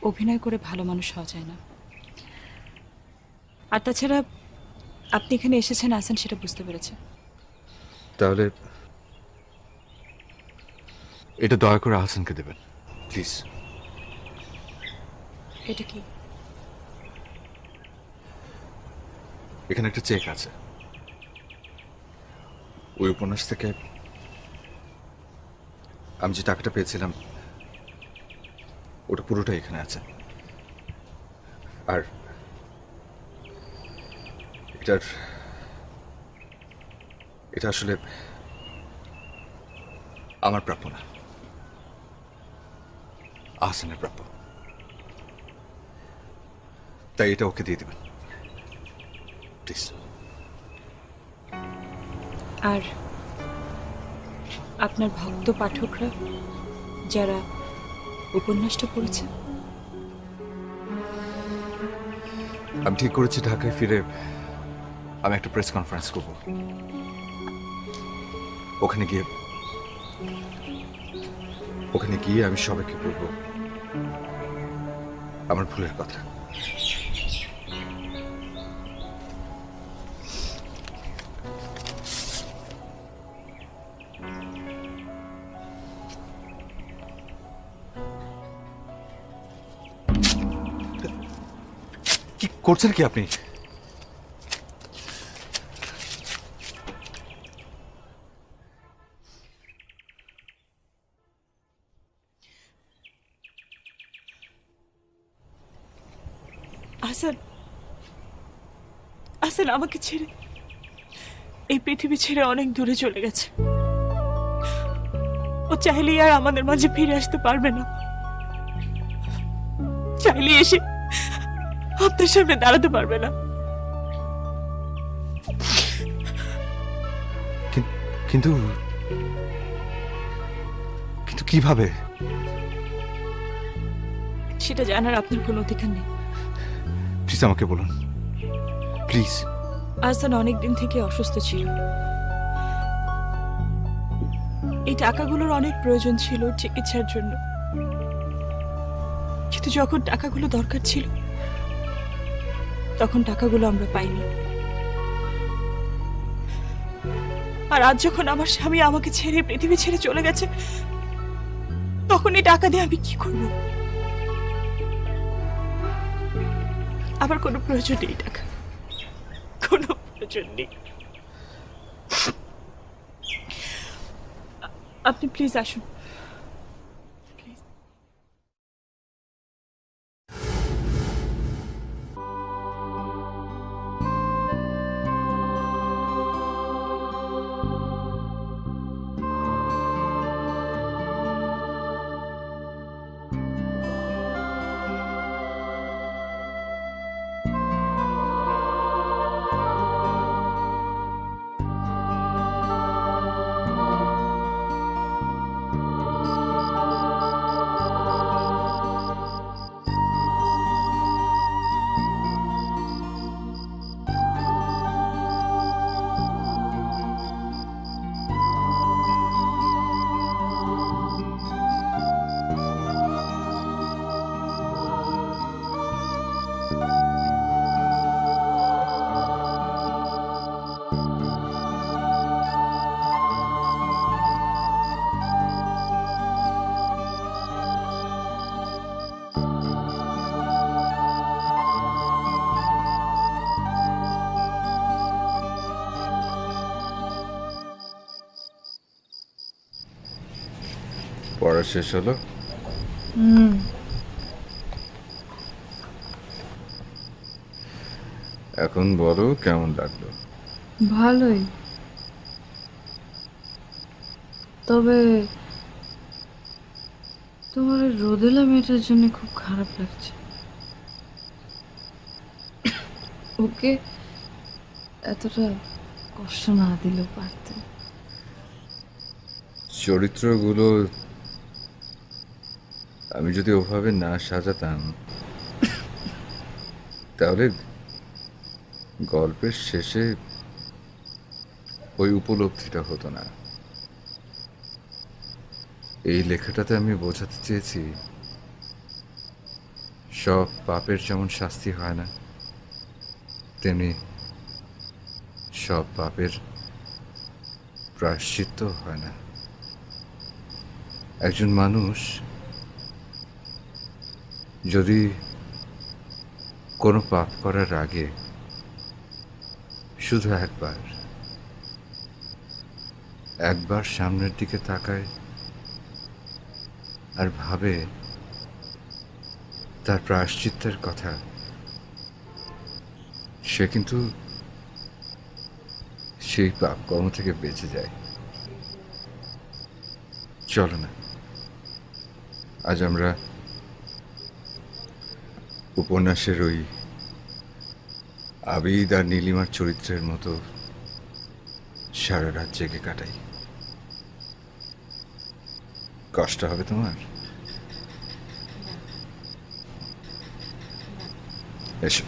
অভিনয় করে ভালো মানুষ হওয়া যায় না। আর তাছাড়া আপনি এখানে এসেছেন আহসান সেটা বুঝতে পেরেছে। তাহলে এটা দয়া করে আহসানকে দেবেন প্লিজ। এটা কি? এখানে একটা চেক আছে। ওই উপন্যাস থেকে আমি যে টাকাটা পেয়েছিলাম ওটা পুরোটাই এখানে আছে। আর এটা আসলে আমার প্রাপ্য না, আহসানের প্রাপ্য। তাই এটা ওকে দিয়ে দিবেন প্লিজ। আর আপনার ভক্ত পাঠকরা যারা উপন্যাসটা পড়েছে? আমি ঠিক করেছি ঢাকায় ফিরে আমি একটা প্রেস কনফারেন্স করব। ওখানে গিয়ে আমি সবাইকে বলবো আমার ভুলের কথা। কি করছেন কি আপনি? আহসান, আহসান আমাকে ছেড়ে এই পৃথিবী ছেড়ে অনেক দূরে চলে গেছে। ও চাইলেই আর আমাদের মাঝে ফিরে আসতে পারবে না। চাইলে এসে আপনার সামনে দাঁড়াতে পারবে না। কিন্তু কিন্তু কিভাবে? সেটা জানার আপনার কোনো অধিকার নেই। প্লিজ আমাকে বলুন প্লিজ। আহসান অনেকদিন থেকে অসুস্থ ছিল। এই টাকাগুলোর অনেক প্রয়োজন ছিল চিকিৎসার জন্য, কিন্তু যখন টাকাগুলো দরকার ছিল তখন টাকাগুলো আমরা পাইনি। আর আজ যখন আমার স্বামী আমাকে ছেড়ে পৃথিবী ছেড়ে চলে গেছে, তখন এই টাকা দিয়ে আমি কি করব? আমার কোনো প্রয়োজন নেই টাকা, কোনো প্রয়োজন নেই। আপনি প্লিজ আসুন। পড়া শেষ হলো? এখন বলো কেমন লাগলো? ভালোই, তবে তোমার ওই রোদেলা মেয়েটার জন্য খুব খারাপ লাগছে। ওকে এতটা কষ্ট না দিলেও পারতে। চরিত্রগুলো আমি যদি ওভাবে না সাজাতাম তাহলে গল্পের শেষে ওই উপলব্ধিটা হতো না। এই লেখাটাতে আমি বোঝাতে চেয়েছি, সব পাপের যেমন শাস্তি হয় না, তেমনি সব পাপের প্রায়শ্চিত্ত হয় না। একজন মানুষ যদি কোনো পাপ করার আগে শুধু একবার সামনের দিকে তাকায় আর ভাবে তার প্রায়শ্চিত্তের কথা, সে কিন্তু সেই পাপ কর্ম থেকে বেঁচে যায়। চলো না, আজ আমরা উপন্যাসের ওই আবিদ আর নীলিমার চরিত্রের মতো সারা রাত জেগে কাটাই। কষ্ট হবে তোমার? এসো।